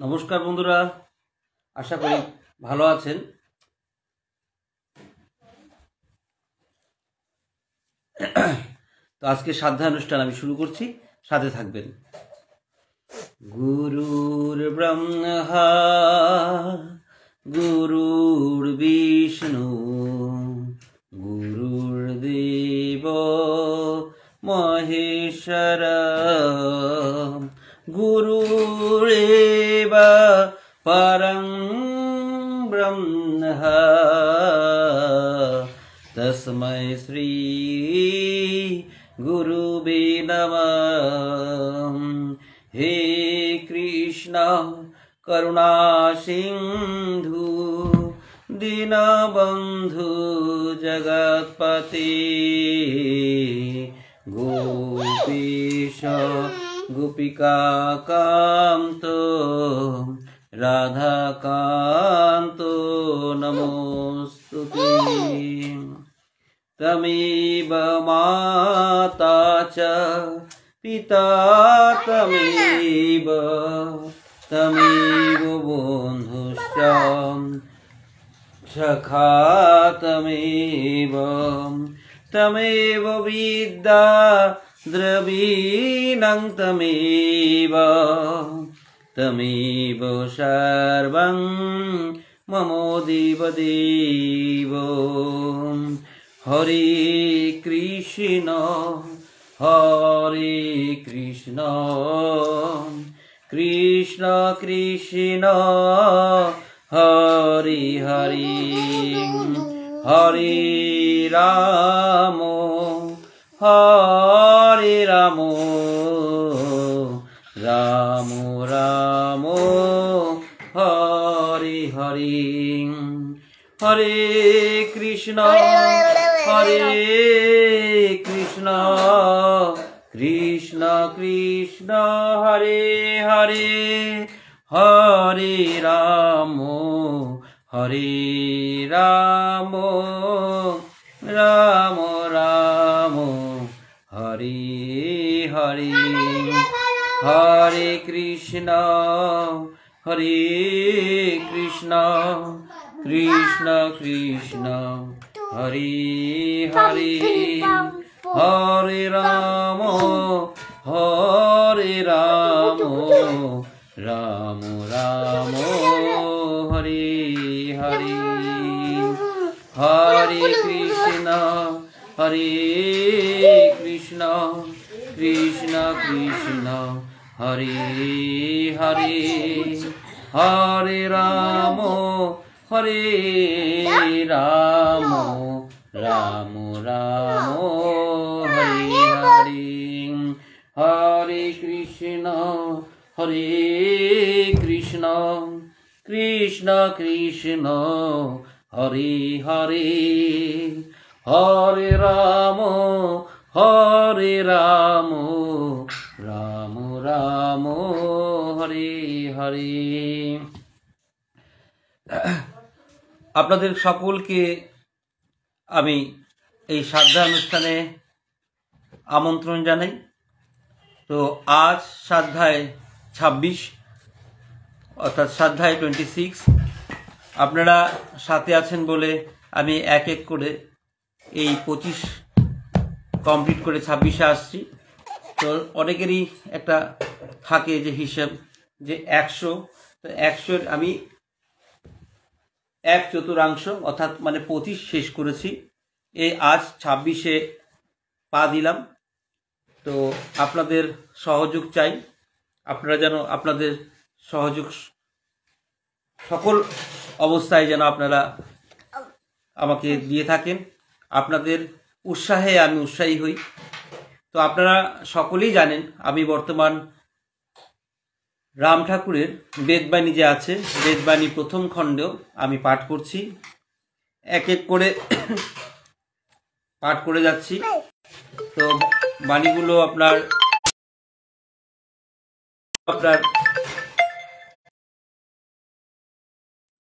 নমস্কার বন্ধুরা, আশা করি ভালো আছেন। তো আজকে শ্রাদ্ধা অনুষ্ঠান আমি শুরু করছি, সাথে থাকবেন। গুরুর ব্রহ্মা গুরুর বিষ্ণু গুরুর্দেব মহেশ্বর গুরুরেব পরং ব্রহ্ম তস্मै শ্রী গুরুবে নমঃ। হে কৃষ্ণ করুণা সিন্ধু দীনবন্ধু জগৎপতে গোপীশ গোপিকা কান্ত রাধাকান্ত নমস্তুতে। তমেব মাতা চ পিতা তমেব বন্ধুশ্চ সখা তমেব বিদ্যা দ্রবীণং তমেব সর্বং মম দেবদেব। হরে কৃষ্ণ হরে কৃষ্ণ কৃষ্ণ কৃষ্ণ হরে হরে হরে রাম হরে রাম রাম রাম হরে হরে। হরে কৃষ্ণ হরে কৃষ্ণ কৃষ্ণ কৃষ্ণ হরে হরে হরে রাম হরে রাম রাম রাম হরে হরে। হরে কৃষ্ণ হরে কৃষ্ণ কৃষ্ণ কৃষ্ণ হরে হরে হরে রাম রাম রাম হরে হরে। হরে কৃষ্ণ হরে কৃষ্ণ কৃষ্ণ কৃষ্ণ হরে হরে হরে রাম রাম রাম হরে হরে। হরে কৃষ্ণ হরে কৃষ্ণ কৃষ্ণ কৃষ্ণ হরে হরে হরে রাম রাম রাম হরে হরে। আপনাদের সকলকে আমি এই শ্রাদ্ধা অনুষ্ঠানে আমন্ত্রণ জানাই। তো আজ শ্রাদ্ধায় 26 অর্থাৎ শ্রাদ্ধায় 26। আপনারা সাথে আছেন বলে আমি এক এক করে এই 25 কমপ্লিট করে 26-এ আসছি। তো অনেকেরই একটা থাকে যে হিসাব যে 100, তো 100-এর আমি 1/4 অর্থাৎ মানে 25 শেষ করেছি। এই আজ 26-এ পা দিলাম। তো আপনাদের সহযোগ চাই, আপনারা যেন আপনাদের সহযোগ সকল অবস্থায় যেন আপনারা আমাকে দিয়ে থাকেন। আপনাদের উৎসাহে আমি উৎসাহী হই। তো আপনারা সকলেই জানেন আমি বর্তমান রাম ঠাকুরের বেদবাণী যে আছে, বেদবাণী প্রথম খণ্ড আমি পাঠ করছি, এক এক করে পাঠ করে যাচ্ছি। তো বাণীগুলো আপনার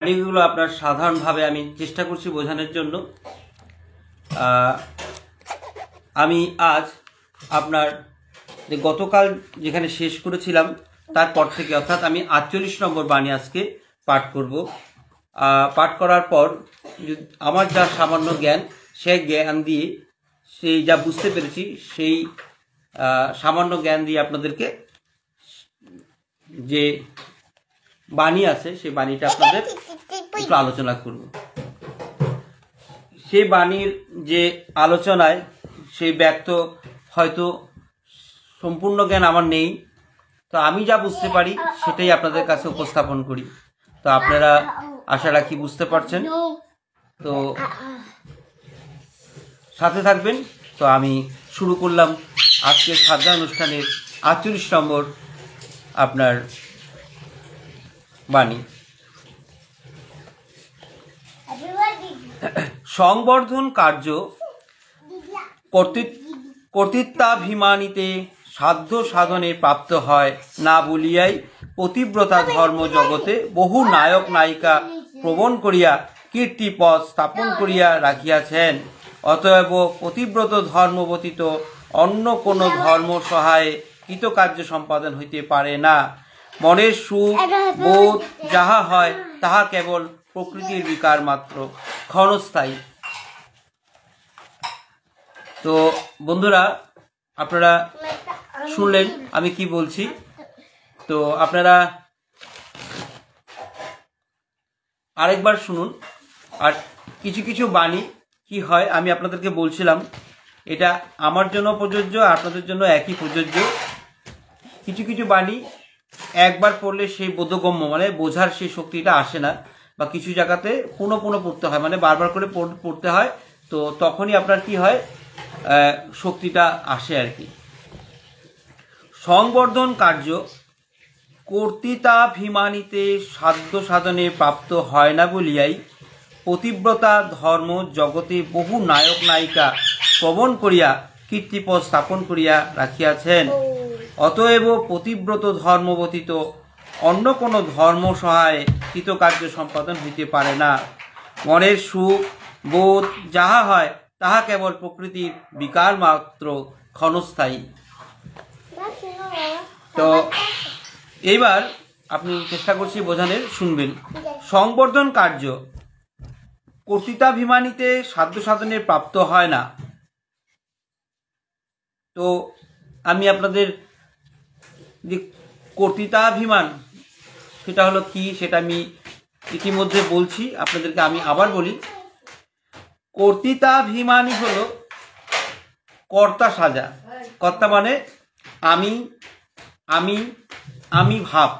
বাণীগুলো আপনার সাধারণভাবে আমি চেষ্টা করছি বোঝানোর জন্য। আমি আজ আপনার গতকাল যেখানে শেষ করেছিলাম তারপর থেকে অর্থাৎ আমি 48 নম্বর বাণী আজকে পাঠ করব। পাঠ করার পর আমার যা সামান্য জ্ঞান, সেই জ্ঞান দিয়ে, সেই যা বুঝতে পেরেছি সেই সামান্য জ্ঞান দিয়ে আপনাদেরকে যে বাণী আছে সেই বাণীটা আপনাদের একটু আলোচনা করব। সেই বাণীর যে আলোচনায় সেই ব্যক্ত হয়তো সম্পূর্ণ জ্ঞান আমার নেই, তো আমি যা বুঝতে পারি সেটাই আপনাদের কাছে উপস্থাপন করি। তো আপনারা আশা রাখি বুঝতে পারছেন, তো সাথে থাকবেন। তো আমি শুরু করলাম আজকের শ্রদ্ধা অনুষ্ঠানের 48 নম্বর আপনার বাণী। সংবর্ধন কার্য কর্তৃত্বাভিমানীতে সাধ্য সাধনে প্রাপ্ত হয় না বলিয়াই পতিব্রতা ধর্ম জগতে বহু নায়ক নায়িকা প্রবণ করিয়া কীর্তিপদ স্থাপন করিয়া রাখিয়াছেন। অতএব পতিব্রত ধর্ম ব্যতীত অন্য কোন ধর্ম সহায়ে কৃতকার্য সম্পাদন হইতে পারে না। মনের সুখ বোধ যাহা হয় তাহা কেবল প্রকৃতির বিকার মাত্র, ক্ষণস্থায়ী। তো বন্ধুরা, আপনারা শুনলেন আমি কি বলছি। তো আপনারা আরেকবার শুনুন। আর কিছু কিছু বাণী কি হয় আমি আপনাদেরকে বলছিলাম, এটা আমার জন্য প্রযোজ্য, আপনাদের জন্য একই প্রযোজ্য। কিছু কিছু বাণী একবার পড়লে সেই বোধগম্য, মানে বোঝার সেই শক্তিটা আসে না, বা কিছু জায়গাতে পুনঃ পুনঃ পড়তে হয়, মানে বারবার করে পড়তে হয়। তো তখনই আপনার কি হয়, শক্তিটা আসে আর কি। সংবর্ধন কার্য কর্তৃত্বাভিমানীতে সাধ্য সাধনে প্রাপ্ত হয় না বলিয়াই পতিব্রতা ধর্ম জগতে বহু নায়ক নায়িকা প্রবণ করিয়া কীর্তিপদ স্থাপন করিয়া রাখিয়াছেন। অতএব পতিব্রত ধর্ম ব্যতীত অন্য কোন ধর্ম সহায়ে কৃতকার্য সম্পাদন হইতে পারে না। মনের সুখ বোধ যাহা হয় তাহা কেবল প্রকৃতির বিকার মাত্র, ক্ষণস্থায়ী। তো এইবার আপনি চেষ্টা করছি বোঝানোর, শুনবেন। সংবর্ধন কার্য কর্তৃত্বাভিমানীতে সাধ্য সাধনে প্রাপ্ত হয় না। তো আমি আপনাদের যে কর্তৃত্বাভিমান সেটা হলো কি, সেটা আমি ইতিমধ্যে বলছি আপনাদেরকে, আমি আবার বলি। কর্তৃত্বাভিমানী হলো কর্তা সাজা। কর্তা মানে আমি আমি আমি ভাব,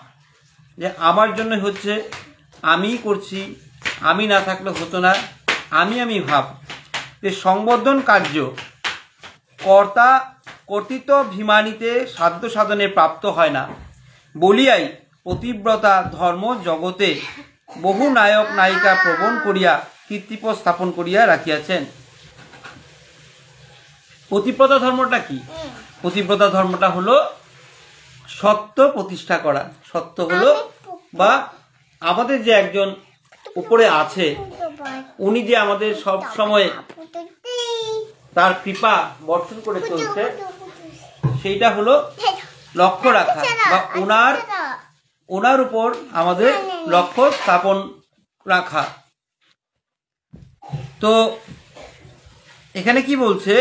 যে আমার জন্য হচ্ছে, আমি করছি, আমি না থাকলে হতো না, আমি ভাব। যে সংবর্ধন কার্য কর্তৃত্বাভিমানীতে সাধ্য সাধনে প্রাপ্ত হয় না বলিয়াই পতিব্রতা ধর্ম জগতে বহু নায়ক নায়িকা প্রবণ করিয়া কীর্তিপদ স্থাপন করিয়া রাখিয়াছেন। পতিব্রতা ধর্মটা কি? পতিব্রতা ধর্মটা হলো সত্য প্রতিষ্ঠা করা। সত্য হলো, বা আমাদের যে একজন উপরে আছে, উনি যে আমাদের সব সময় তার কৃপা বর্ষণ করে চলছে, সেইটা হলো লক্ষ্য রাখা, বা ওনার উপর আমাদের লক্ষ্য স্থাপন রাখা। তো এখানে কি বলছে,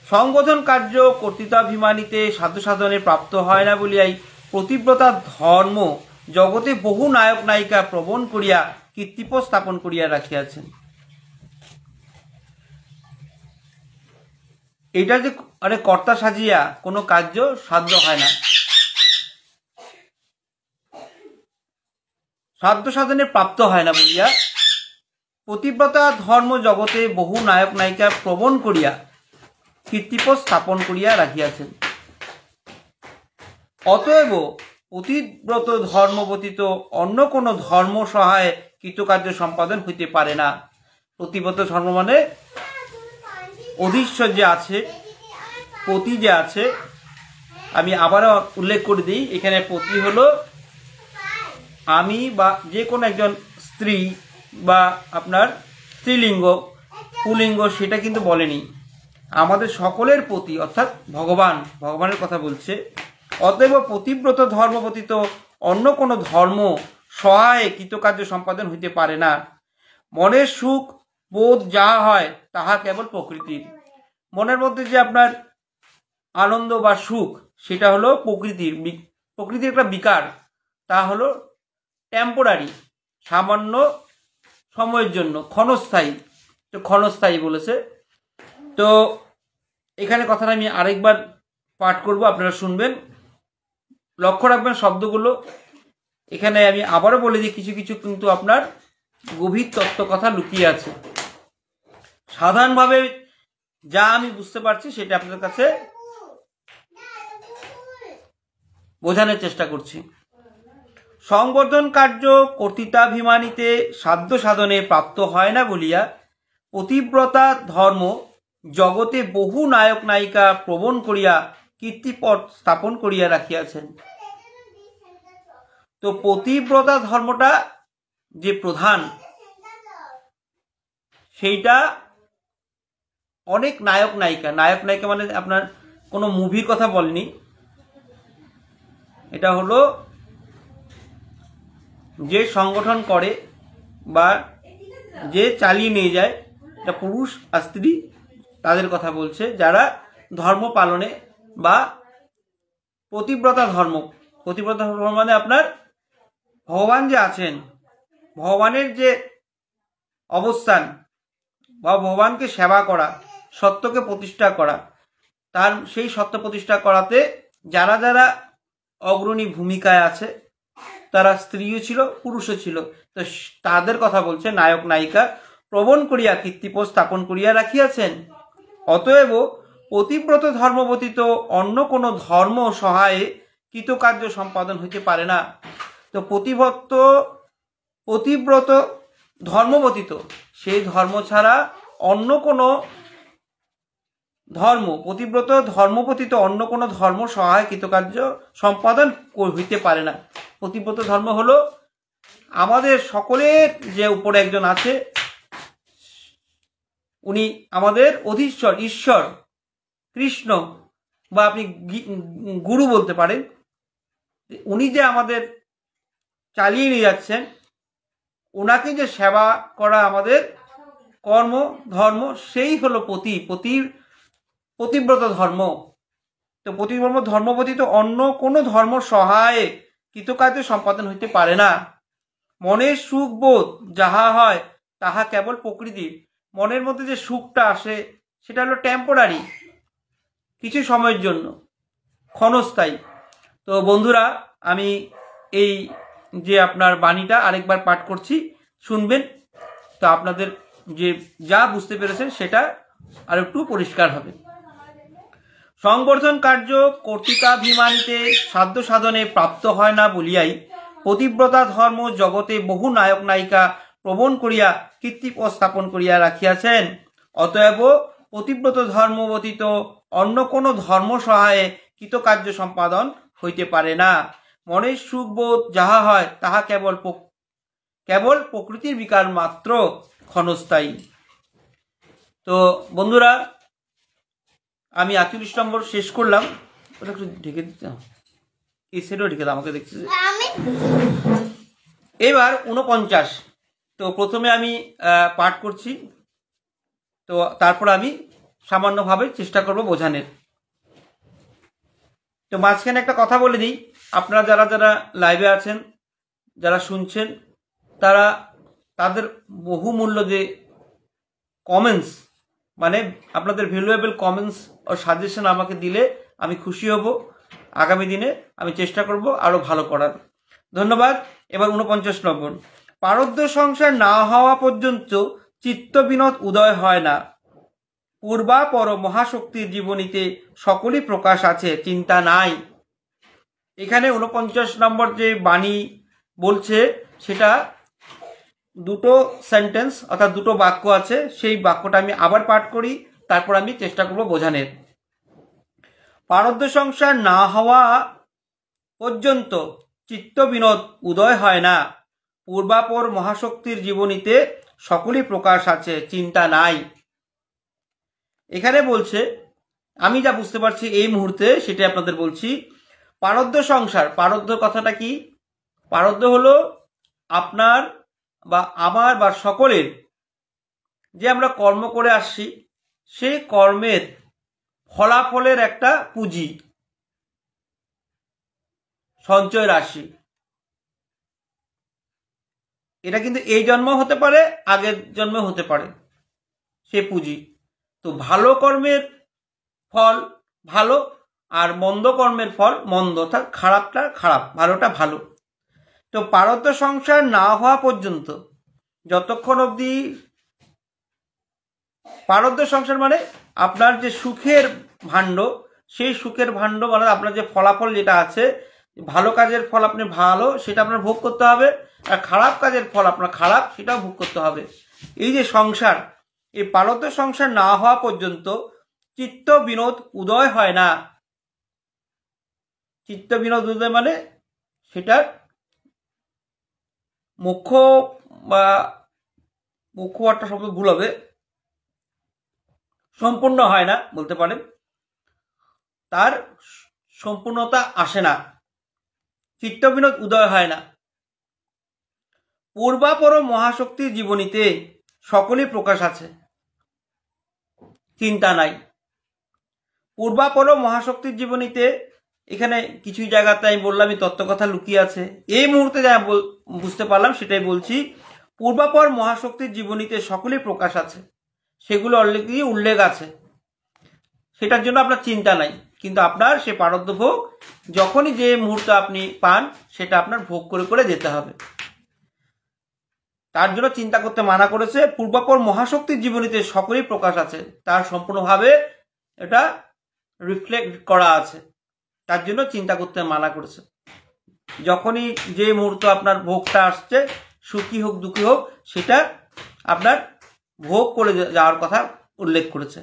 সংবোধন কার্য কর্তৃত্বাভিমানীতে সাধ্য সাধনে প্রাপ্ত হয় না বলিয়াই পতিব্রতা ধর্ম জগতে বহু নায়ক নায়িকা প্রবণ করিয়া কীর্তিপদ স্থাপন করিয়া রাখিয়াছেন। এটা যে আরে কর্তা সাজিয়া কোনো কার্য সাধ্য হয় না, সাধ্য সাধনে প্রাপ্ত হয় না বলিয়া পতিব্রতা ধর্ম জগতে বহু নায়ক নায়িকা প্রবণ করিয়া কীর্তিপদ স্থাপন করিয়া রাখিয়াছেন। অতএব পতিব্রত ধর্ম ব্যতীত অন্য কোন ধর্ম সহায়ে কৃতকার্য সম্পাদন হইতে পারে না। পতিব্রত ধর্ম মানে অধীশ্বর যে আছে, পতি যে আছে, আমি আবারও উল্লেখ করে দিই, এখানে পতি হলো আমি বা যে কোনো একজন স্ত্রী, বা আপনার স্ত্রীলিঙ্গ পুলিঙ্গ সেটা কিন্তু বলেনি, আমাদের সকলের প্রতি, অর্থাৎ ভগবানের কথা বলছে। অতএব পতিব্রত ধর্ম ব্যতীত অন্য কোনো ধর্ম সহায়ে কৃতকার্য সম্পাদন হইতে পারে না। মনের সুখ বোধ যাহা হয় তাহা কেবল প্রকৃতির। মনের মধ্যে যে আপনার আনন্দ বা সুখ, সেটা হলো প্রকৃতির একটা বিকার। তা হলো টেম্পোরারি, সামান্য সময়ের জন্য, ক্ষণস্থায়ী বলেছে। তো এখানে কথাটা আমি আরেকবার পাঠ করব, আপনারা শুনবেন, লক্ষ্য রাখবেন শব্দগুলো। এখানে আমি আবারও বলে দিই, কিছু কিছু কিন্তু আপনার গভীর তত্ত্ব কথা লুকিয়ে আছে। সাধারণভাবে যা আমি বুঝতে পারছি সেটা আপনাদের কাছে বোঝানোর চেষ্টা করছি। সংবর্ধন কার্য কর্তৃত্বাভিমানীতে সাধ্য সাধনে প্রাপ্ত হয় না বলিয়া পতিব্রতা ধর্ম জগতে বহু নায়ক নায়িকা প্রবণ করিয়া কীর্তিপথ স্থাপন করিয়া রাখিয়াছেন। তো পতিব্রতা ধর্মটা যে প্রধান, সেইটা অনেক নায়ক নায়িকা মানে আপনার কোনো মুভির কথা বলেনি, এটা হলো যে সংগঠন করে বা যে চালিয়ে নিয়ে যায়, এটা পুরুষ আর স্ত্রী, তাদের কথা বলছে, যারা ধর্ম পালনে বা পতিব্রতা ধর্ম মানে আপনার ভগবান যে আছেন, ভগবানের যে অবস্থান বা ভগবানকে সেবা করা, সত্যকে প্রতিষ্ঠা করা, তার সেই সত্য প্রতিষ্ঠা করাতে যারা যারা অগ্রণী ভূমিকায় আছে, তারা স্ত্রীও ছিল, পুরুষও ছিল। তো তাদের কথা বলছে, নায়ক নায়িকা প্রবণ করিয়া কীর্তিপথ স্থাপন করিয়া রাখিয়াছেন। অতএব পতিব্রত ধর্ম ব্যতীত অন্য কোনো ধর্ম সহায়ে কৃতকার্য সম্পাদন হইতে পারে না। তো পতিব্রত ধর্ম ব্যতীত, সেই ধর্ম ছাড়া অন্য কোনো ধর্ম, পতিব্রত ধর্ম ব্যতীত অন্য কোনো ধর্ম সহায় কৃতকার্য সম্পাদন হইতে পারে না। পতিব্রত ধর্ম হলো আমাদের সকলের যে উপরে একজন আছে, উনি আমাদের অধীশ্বর, ঈশ্বর, কৃষ্ণ, বা আপনি গুরু বলতে পারেন। উনি যে আমাদের চালিয়ে নিয়ে যাচ্ছেন, ওনাকে যে সেবা করা আমাদের কর্ম ধর্ম, সেই হলো পতিব্রত ধর্ম। তো পতিব্রত ধর্ম ব্যতীত অন্য কোনো ধর্ম সহায়ে কৃতকার্য সম্পাদন হইতে পারে না। মনের সুখ বোধ যাহা হয় তাহা কেবল প্রকৃতির। মনের মধ্যে যে সুখটা আসে, সেটা হলো টেম্পোরারি, কিছু সময়ের জন্য, ক্ষণস্থায়ী। তো বন্ধুরা, আমি এই যে আপনার বাণীটা আরেকবার পাঠ করছি, শুনবেন। তো আপনাদের যে যা বুঝতে পেরেছেন সেটা আর একটু পরিষ্কার হবে। সংবর্ধন কার্য কর্তৃত্বাভিমানীতে সাধ্য সাধনে প্রাপ্ত হয় না বলিয়াই পতিব্রতা ধর্ম জগতে বহু নায়ক নায়িকা প্রবণ করিয়া কীর্তিপথ স্থাপন করিয়া রাখিয়াছেন। অতএব পতিব্রত ধর্ম ব্যতীত অন্য কোনো ধর্ম সহায়ে কৃতকার্য সম্পাদন হইতে পারে না। মনের সুখবোধ যাহা হয় তাহা কেবল প্রকৃতির বিকার মাত্র, ক্ষণস্থায়ী। তো বন্ধুরা, আমি 48 নম্বর শেষ করলাম। ওটা একটু ঢেকে দিতে, এই সেটও ঢেকে দাও, আমাকে দেখছি। এবার 49। তো প্রথমে আমি পাঠ করছি, তো তারপর আমি সামান্যভাবে চেষ্টা করব বোঝানোর। তো মাঝখানে একটা কথা বলে দিই, আপনারা যারা যারা লাইভে আছেন, যারা শুনছেন, তাদের বহুমূল্য যে কমেন্টস, মানে আপনাদের ভ্যালুয়েবল কমেন্টস ও সাজেশন আমাকে দিলে আমি খুশি হব। আগামী দিনে আমি চেষ্টা করব আরও ভালো করার। ধন্যবাদ। এবার 49 নম্বর। পারদ্য সংসার না হওয়া পর্যন্ত চিত্ত বিনোদ উদয় হয় না। পূর্বাপর মহাশক্তির জীবনীতে সকলই প্রকাশ আছে, চিন্তা নাই। এখানে 49 নম্বর যে বাণী বলছে, সেটা দুটো সেন্টেন্স অর্থাৎ দুটো বাক্য আছে। সেই বাক্যটা আমি আবার পাঠ করি, তারপর আমি চেষ্টা করব বোঝানোর। পারদ্য সংসার না হওয়া পর্যন্ত চিত্ত বিনোদ উদয় হয় না। পূর্বাপর মহাশক্তির জীবনীতে সকলই প্রকাশ আছে, চিন্তা নাই। এখানে বলছে, আমি যা বুঝতে পারছি এই মুহূর্তে সেটাই আপনাদের বলছি। পারদ্য সংসার, পারদ্য কথাটা কি? পারদ্য হলো আপনার বা আমার বা সকলের যে আমরা কর্ম করে আসছি সেই কর্মের ফলাফলের একটা পুঁজি, সঞ্চয় রাশি। এটা কিন্তু এই জন্ম হতে পারে, আগের জন্মে হতে পারে, সে পুঁজি। তো ভালো কর্মের ফল ভালো, আর মন্দ কর্মের ফল মন্দ, অর্থাৎ খারাপটা খারাপ, ভালোটা ভালো। তো পারদ্য সংসার না হওয়া পর্যন্ত, যতক্ষণ অবধি পারদ্য সংসার মানে আপনার যে সুখের ভাণ্ড, সেই সুখের ভাণ্ড মানে আপনার যে ফলাফল যেটা আছে, ভালো কাজের ফল আপনি ভালো, সেটা আপনার ভোগ করতে হবে, আর খারাপ কাজের ফল আপনার খারাপ, সেটাও ভোগ করতে হবে। এই যে সংসার, এই পারদ্য সংসার না হওয়া পর্যন্ত চিত্ত বিনোদ উদয় হয় না। চিত্ত বিনোদ উদয় মানে সেটার মুখ্য বা মুখ্য একটা শব্দ ভুল হবে, সম্পূর্ণ হয় না বলতে পারেন, তার সম্পূর্ণতা আসে না, চিত্ত বিনোদ উদয় হয় না। পূর্বাপর মহাশক্তির জীবনীতে সকলই প্রকাশ আছে, চিন্তা নাই। পূর্বাপর মহাশক্তির জীবনীতে, এখানে কিছু জায়গাতে আমি বললাম তত্ত্বকথা লুকিয়ে আছে, এই মুহূর্তে যা বুঝতে পারলাম সেটাই বলছি। পূর্বাপর মহাশক্তির জীবনীতে সকলই প্রকাশ আছে, সেগুলো অলরেডি উল্লেখ আছে, সেটার জন্য আপনার চিন্তা নাই। কিন্তু আপনার সে পারদ্য ভোগ যখনই যে মুহূর্তে আপনি পান, সেটা আপনার ভোগ করে করে যেতে হবে। তার জন্য চিন্তা করতে মানা করেছে। পূর্বাপর মহাশক্তির জীবনীতে সকলই প্রকাশ আছে, তার সম্পূর্ণভাবে এটা রিফ্লেক্ট করা আছে, তার জন্য চিন্তা করতে মানা করেছে। যখনই যে মুহূর্ত আপনার ভোগটা আসছে, সুখী হোক দুঃখী হোক, সেটা আপনার ভোগ করে যাওয়ার কথা উল্লেখ করেছে।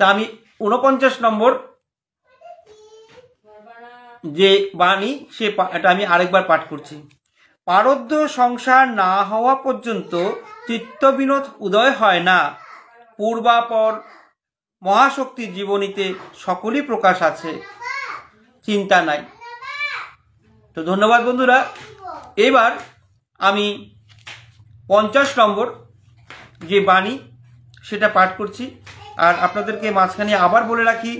তা আমি 49 নম্বর যে বাণী, সে এটা আমি আরেকবার পাঠ করছি। পারদ্য সংসার না হওয়া পর্যন্ত চিত্ত বিনোদ উদয় হয় না, পূর্বাপর মহাশক্তির জীবনীতে সকলই প্রকাশ আছে, চিন্তা নাই। তো ধন্যবাদ বন্ধুরা। এবার আমি 50 নম্বর যে বাণী সেটা পাঠ করছি। আর আপনাদেরকে মাঝখানে আবার বলে রাখি,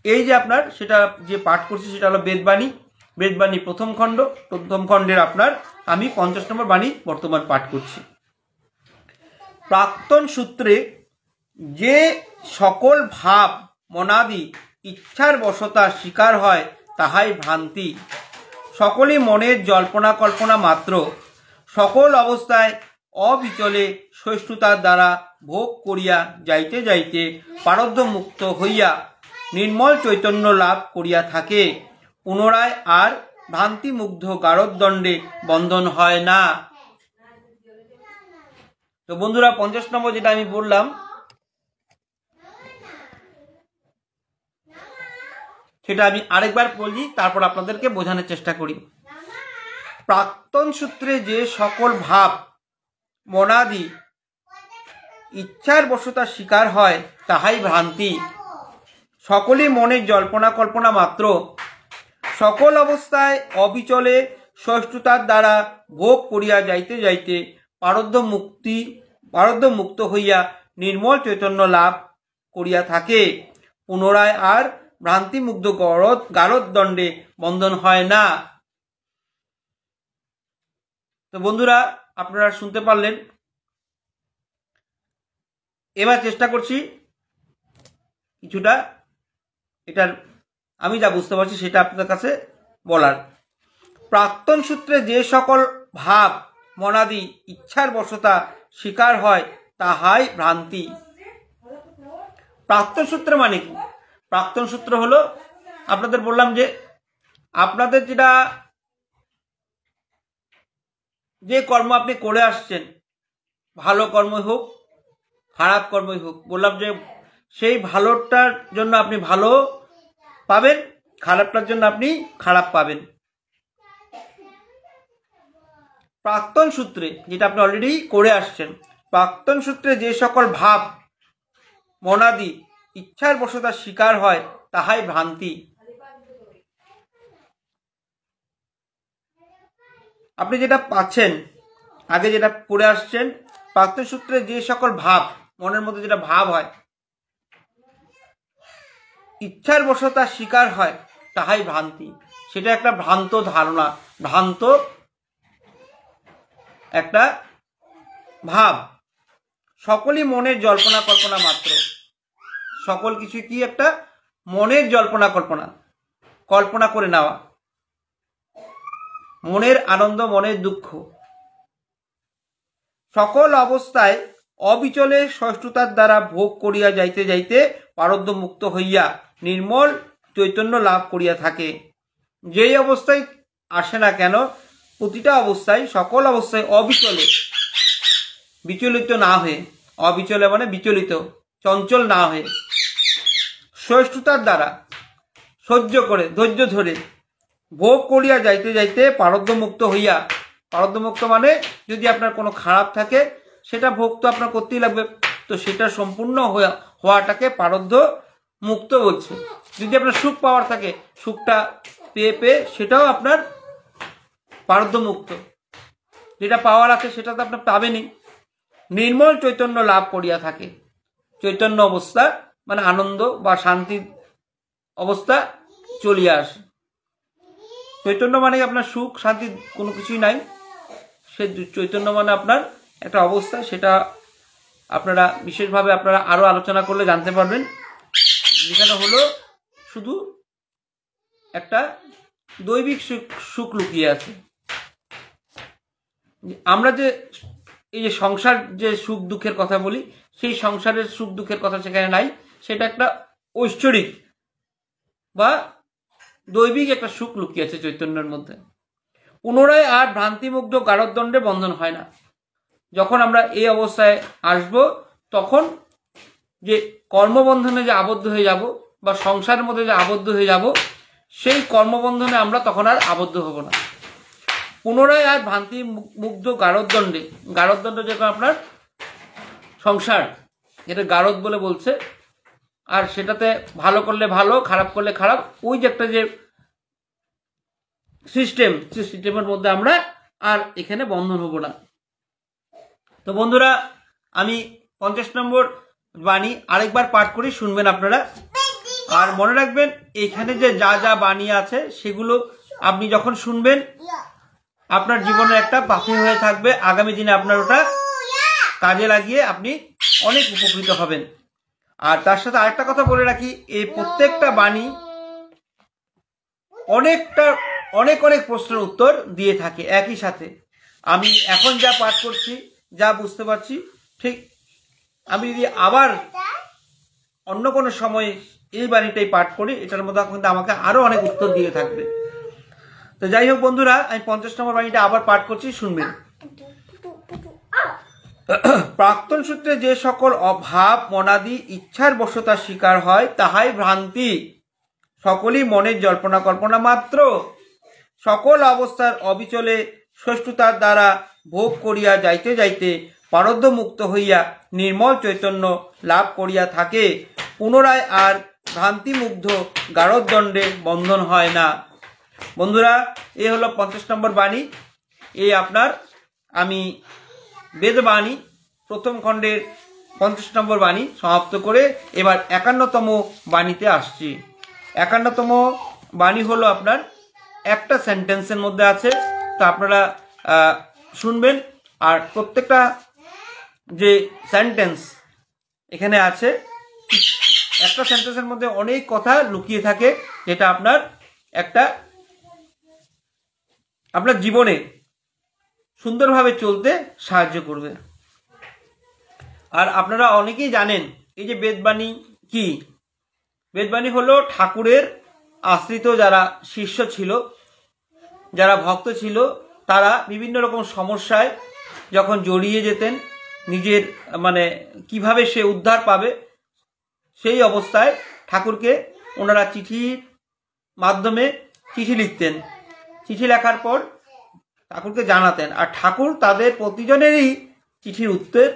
এই যে আপনার সেটা যে পাঠ করছি সেটা হলো বেদবাণী। বেদবাণী প্রথম খণ্ড, প্রথম খণ্ডের আপনার আমি 50 নম্বর বাণী বর্তমান পাঠ করছি। প্রাক্তন সূত্রে যে সকল ভাব মনাদি ইচ্ছার বশতা স্বীকার হয়, তাহাই ভ্রান্তি। সকলই মনের জল্পনা কল্পনা মাত্র, সকল অবস্থায় অবিচলে সহিষ্ণুতার দ্বারা ভোগ করিয়া যাইতে যাইতে পারদ্য মুক্ত হইয়া নির্মল চৈতন্য লাভ করিয়া থাকে, পুনরায় আর ভ্রান্তিমুগ্ধ গারদদণ্ডে বন্ধন হয় না। তো বন্ধুরা 50 নম্বর যেটা আমি বললাম, সেটা আমি আরেকবার বলি, তারপর আপনাদেরকে বোঝানোর চেষ্টা করি। প্রাক্তন সূত্রে যে সকল ভাব মনাদি ইচ্ছার বশতা স্বীকার হয়, তাহাই ভ্রান্তি। সকলই মনের জল্পনা কল্পনা মাত্র, সকল অবস্থায় অবিচলে সহিষ্ণুতার দ্বারা ভোগ করিয়া যাইতে যাইতে পারদ্য মুক্ত হইয়া নির্মল চৈতন্য লাভ করিয়া থাকে, পুনরায় আর ভ্রান্তিমুগ্ধ গারদদণ্ডে বন্ধন হয় না। তো বন্ধুরা আপনারা শুনতে পারলেন। এবার চেষ্টা করছি কিছুটা এটার আমি যা বুঝতে পারছি সেটা আপনাদের কাছে বলার। প্রাক্তন সূত্রে যে সকল ভাব মনাদি ইচ্ছার বশতা স্বীকার হয়, তাহাই ভ্রান্তি। প্রাক্তন সূত্র মানে কি? প্রাক্তন সূত্র হলো, আপনাদের বললাম যে আপনাদের যেটা যে কর্ম আপনি করে আসছেন, ভালো কর্মই হোক খারাপ কর্মই হোক, বললাম যে সেই ভালোটার জন্য আপনি ভালো পাবেন, খারাপটার জন্য আপনি খারাপ পাবেন। প্রাক্তন সূত্রে যেটা আপনি অলরেডি করে আসছেন, প্রাক্তন সূত্রে যে সকল ভাব মনাদি ইচ্ছার বশতার শিকার হয় তাহাই ভ্রান্তি। আপনি যেটা পাচ্ছেন, আগে যেটা পড়ে আসছেন, প্রাক্তন সূত্রে যে সকল ভাব মনের মধ্যে যেটা ভাব হয়, ইচ্ছার বশতার শিকার হয় তাহাই ভ্রান্তি। সেটা একটা ভ্রান্ত ধারণা, ভ্রান্ত একটা ভাব। সকলই মনের জল্পনা কল্পনা মাত্র। সকল কিছু কি একটা মনের জল্পনা কল্পনা, কল্পনা করে নেওয়া, মনের আনন্দ, মনের দুঃখ। সকল অবস্থায় অবিচলে সহিষ্ণুতার দ্বারা ভোগ করিয়া যাইতে যাইতে পারদ্য মুক্ত হইয়া নির্মল চৈতন্য লাভ করিয়া থাকে। যেই অবস্থায় আসে না কেন, প্রতিটা অবস্থায়, সকল অবস্থায় অবিচলে, বিচলিত না হয়ে, অবিচলে মানে বিচলিত, চঞ্চল না হয়ে, সহিষ্ণুতার দ্বারা সহ্য করে, ধৈর্য ধরে ভোগ করিয়া যাইতে যাইতে পারদ্য মুক্ত হইয়া, পারদ্য মুক্ত মানে যদি আপনার কোনো খারাপ থাকে সেটা ভোগ তো আপনার করতেই লাগবে, তো সেটা সম্পূর্ণ হওয়াটাকে পারদ্য মুক্ত বলছে। যদি আপনার সুখ পাওয়ার থাকে, সুখটা পেয়ে পেয়ে সেটাও আপনার পারদ্য মুক্ত। যেটা পাওয়ার আছে সেটা তো আপনার পাবেনই। নির্মল চৈতন্য লাভ করিয়া থাকে। চৈতন্য অবস্থা মানে আনন্দ বা শান্তির অবস্থা চলিয়া আসে। চৈতন্য মানে আপনার সুখ শান্তি কোনো কিছুই নাই, সে চৈতন্য মানে আপনার একটা অবস্থা। সেটা আপনারা বিশেষভাবে আপনারা আরো আলোচনা করলে জানতে পারবেন, যেখানে হলো শুধু একটা দৈবিক সুখ লুকিয়ে আছে। আমরা যে এই যে সংসার যে সুখ দুঃখের কথা বলি, সেই সংসারের সুখ দুঃখের কথা সেখানে নাই, সেটা একটা ঐশ্বরিক বা দৈবিক একটা সুখ লুকিয়ে আছে চৈতন্যের মধ্যে। পুনরায় আর ভ্রান্তিমুগ্ধ গারদণ্ডে বন্ধন হয় না। যখন আমরা এই অবস্থায় আসব, তখন যে কর্মবন্ধনে যে আবদ্ধ হয়ে যাব বা সংসারের মধ্যে যে আবদ্ধ হয়ে যাব, সেই কর্মবন্ধনে আমরা তখন আর আবদ্ধ হব না। পুনরায় আর ভ্রান্তি মুগ্ধ গারদণ্ডে, গারদণ্ড যখন আপনার সংসার, এটা গারদ বলে বলছে, আর সেটাতে ভালো করলে ভালো, খারাপ করলে খারাপ, ওই যে একটা যে সিস্টেম, সেই সিস্টেমের মধ্যে আমরা আর এখানে বন্ধন হব না। তো বন্ধুরা, আমি 50 নম্বর বাণী আরেকবার পাঠ করি, শুনবেন আপনারা। আর মনে রাখবেন, এখানে যে যা যা বাণী আছে সেগুলো আপনি যখন শুনবেন, আপনার জীবনে একটা পাথেয় হয়ে থাকবে। আগামী দিনে আপনার ওটা কাজে লাগিয়ে আপনি অনেক উপকৃত হবেন। আর তার সাথে আরেকটা কথা বলে রাখি, এই প্রত্যেকটা বাণী অনেক অনেক প্রশ্নের উত্তর দিয়ে থাকে একই সাথে। আমি এখন যা পাঠ করছি, যা বুঝতে পারছি, ঠিক আমি যদি আবার অন্য কোনো সময় এই বাণীটাই পাঠ করি, এটার মধ্যে কিন্তু আমাকে আরো অনেক উত্তর দিয়ে থাকবে। তো যাই হোক বন্ধুরা, আমি 50 নম্বর বাণীটা আবার পাঠ করছি, শুনবেন। প্রাক্তন সূত্রে যে সকল অভাব মনাদি ইচ্ছার বশতার শিকার হয় তাহাই ভ্রান্তি। সকলই মনের জল্পনা কল্পনা মাত্র। সকল অবস্থার অবিচলে সহিষ্ণুতার দ্বারা ভোগ করিয়া যাইতে যাইতে পারদ্য মুক্ত হইয়া নির্মল চৈতন্য লাভ করিয়া থাকে। পুনরায় আর ভ্রান্তিমুগ্ধ গারদণ্ডে বন্ধন হয় না। বন্ধুরা, এই হলো 50 নম্বর বাণী। এই আপনার আমি বেদবাণী প্রথম খণ্ডের 50 নম্বর বাণী সমাপ্ত করে এবার 51তম বাণীতে আসছি। 51তম বাণী হলো আপনার একটা সেন্টেন্সের মধ্যে আছে, তো আপনারা শুনবেন। আর প্রত্যেকটা যে সেন্টেন্স এখানে আছে, একটা সেন্টেন্সের মধ্যে অনেক কথা লুকিয়ে থাকে, যেটা আপনার একটা আপনার জীবনে সুন্দরভাবে চলতে সাহায্য করবে। আর আপনারা অনেকেই জানেন এই যে বেদবাণী কি। বেদবাণী হলো ঠাকুরের আশ্রিত যারা শিষ্য ছিল, যারা ভক্ত ছিল, তারা বিভিন্ন রকম সমস্যায় যখন জড়িয়ে যেতেন, নিজের মানে কিভাবে সে উদ্ধার পাবে, সেই অবস্থায় ঠাকুরকে ওনারা চিঠির মাধ্যমে চিঠি লিখতেন। চিঠি লেখার পর ঠাকুরকে জানাতেন, আর ঠাকুর তাদের প্রতিজনেরই চিঠির উত্তর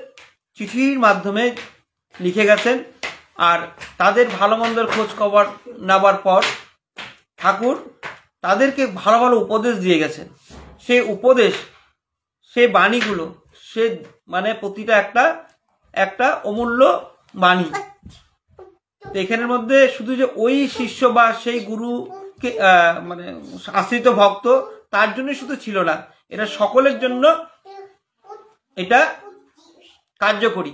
চিঠির মাধ্যমে লিখে গেছেন। আর তাদের ভালো মন্দের খোঁজ খবর নেবার পর ঠাকুর তাদেরকে ভালো ভালো উপদেশ দিয়ে গেছেন। সেই উপদেশ, সেই বাণীগুলো, সে মানে প্রতিটা একটা একটা অমূল্য বাণী। তো এখানের মধ্যে শুধু যে ওই শিষ্য বা সেই গুরুকে মানে আশ্রিত ভক্ত তার জন্য শুধু ছিল না, এটা সকলের জন্য এটা কার্যকরী।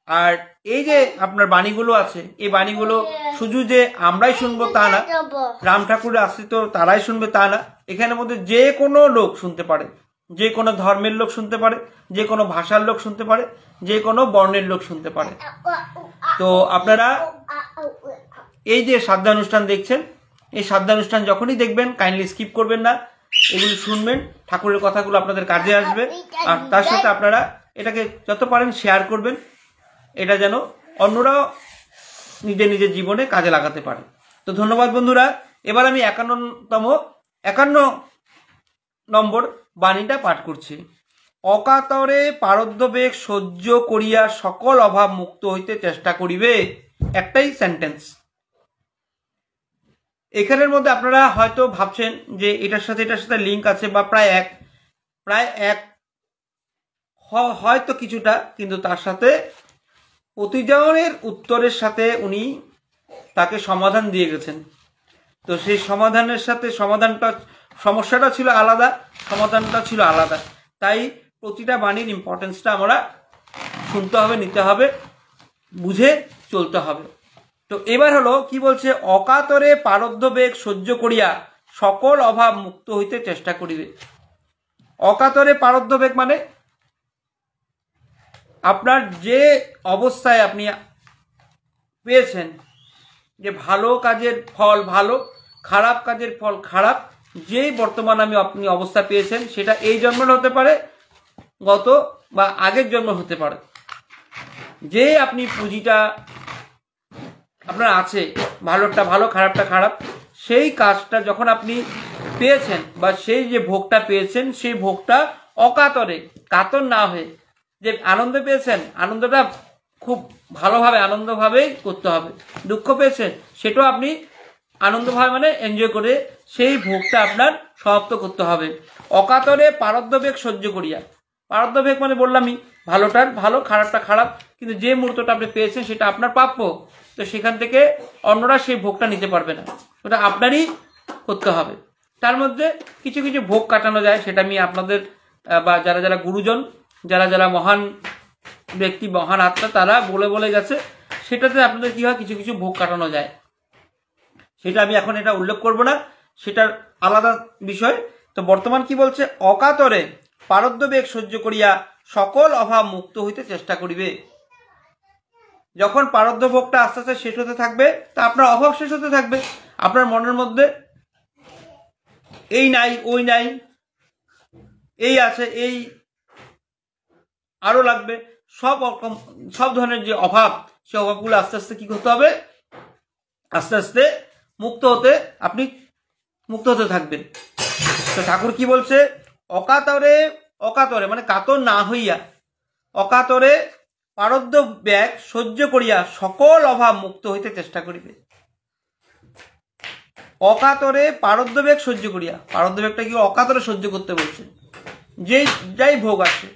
আর এই যে আপনার বাণীগুলো আছে, এই বাণীগুলো শুধু যে আমরাই শুনবো তা না, রাম ঠাকুরের আশ্রিত তারাই শুনবে তা না। এখানের মধ্যে যে কোনো লোক শুনতে পারে, যে কোনো ধর্মের লোক শুনতে পারে, যে কোনো ভাষার লোক শুনতে পারে, যে কোনো বর্ণের লোক শুনতে পারে। তো আপনারা এই যে শ্রাদ্ধানুষ্ঠান দেখছেন, এই শ্রাদ্ধানুষ্ঠান যখনই দেখবেন কাইন্ডলি স্কিপ করবেন না, এগুলো শুনবেন, ঠাকুরের কথাগুলো আপনাদের কাজে আসবে। আর তার সাথে আপনারা এটাকে যত পারেন শেয়ার করবেন, এটা যেন অন্যরাও নিজের নিজের জীবনে কাজে লাগাতে পারে। তো ধন্যবাদ বন্ধুরা। এবার আমি 51 নম্বর বাণীটা পাঠ করছি। অকাতরে পারদ্ধ বেগ সহ্য করিয়া সকল অভাব মুক্ত হইতে চেষ্টা করিবে। একটাই সেন্টেন্স। এখানের মধ্যে আপনারা হয়তো ভাবছেন যে এটার সাথে লিঙ্ক আছে বা প্রায় এক হয়তো কিছুটা, কিন্তু তার সাথে প্রতিজনের উত্তরের সাথে উনি তাকে সমাধান দিয়ে গেছেন। তো সেই সমাধানের সাথে সমস্যাটা ছিল আলাদা, সমাধানটা ছিল আলাদা। তাই প্রতিটা বাণীর ইম্পর্টেন্সটা আমরা শুনতে হবে, নিতে হবে, বুঝে চলতে হবে। তো এবার হলো কি বলছে, অকাতরে পারদ্ধ বেগ সহ্য করিয়া সকল অভাব মুক্ত হইতে চেষ্টা করিবে। অকাতরে পারদ্ধ বেগ মানে আপনার যে অবস্থায় আপনি পেয়েছেন, যে ভালো কাজের ফল ভালো, খারাপ কাজের ফল খারাপ, যেই বর্তমান আপনি অবস্থা পেয়েছেন, সেটা এই জন্মের হতে পারে, গত বা আগের জন্ম হতে পারে। যে আপনি পুঁজিটা আপনার আছে, ভালোটা ভালো খারাপটা খারাপ, সেই কাজটা যখন আপনি পেয়েছেন বা সেই যে ভোগটা পেয়েছেন, সেই ভোগটা অকাতরে, কাতর না হয়ে, যে আনন্দ পেয়েছেন, আনন্দটা খুব ভালোভাবে আনন্দভাবেই করতে হবে। দুঃখ পেয়েছেন, সেটাও আপনি আনন্দভাবে মানে এনজয় করে সেই ভোগটা আপনার সমাপ্ত করতে হবে। অকাতরে পারদ্ধ বেগ সহ্য করিয়া, পারদ্ধ বেগ মানে বললামই, ভালোটার ভালো খারাপটা খারাপ, কিন্তু যে মুহূর্তটা আপনি পেয়েছেন সেটা আপনার প্রাপ্য। তো সেখান থেকে অন্যরা সেই ভোগটা নিতে পারবে না, ওটা আপনারই করতে হবে। তার মধ্যে কিছু কিছু ভোগ কাটানো যায়, সেটা আমি আপনাদের বা যারা গুরুজন, যারা মহান ব্যক্তি, মহান আত্মা, তারা বলে গেছে, সেটাতে আপনাদের কি হয়, কিছু কিছু ভোগ কাটানো যায়। সেটা আমি এখন এটা উল্লেখ করব না, সেটার আলাদা বিষয়। তো বর্তমান কি বলছে, অকাতরে পারদ্ধ বেগ সহ্য করিয়া সকল অভাব মুক্ত হইতে চেষ্টা করিবে। যখন পারদ্ধ ভোগটা আস্তে আস্তে শেষ হতে থাকবে, তা আপনার অভাব শেষ হতে থাকবে। আপনার মনের মধ্যে এই নাই, ওই নাই, এই আছে, এই আরো লাগবে, সব ধরনের যে অভাব, সে অভাবগুলো আস্তে আস্তে কি করতে হবে, আস্তে আস্তে মুক্ত হতে থাকবেন। তো ঠাকুর কি বলছে, অকাতরে মানে কাতর না হইয়া, অকাতরে পারদ্ধ ব্যাগ সহ্য করিয়া সকল অভাব মুক্ত হইতে চেষ্টা করিবে। অকাতরে পারদ্ধ ব্যাগ সহ্য করিয়া, পারদ্ধ ব্যাগটা কি অকাতরে সহ্য করতে বলছে। যাই ভোগ আসে,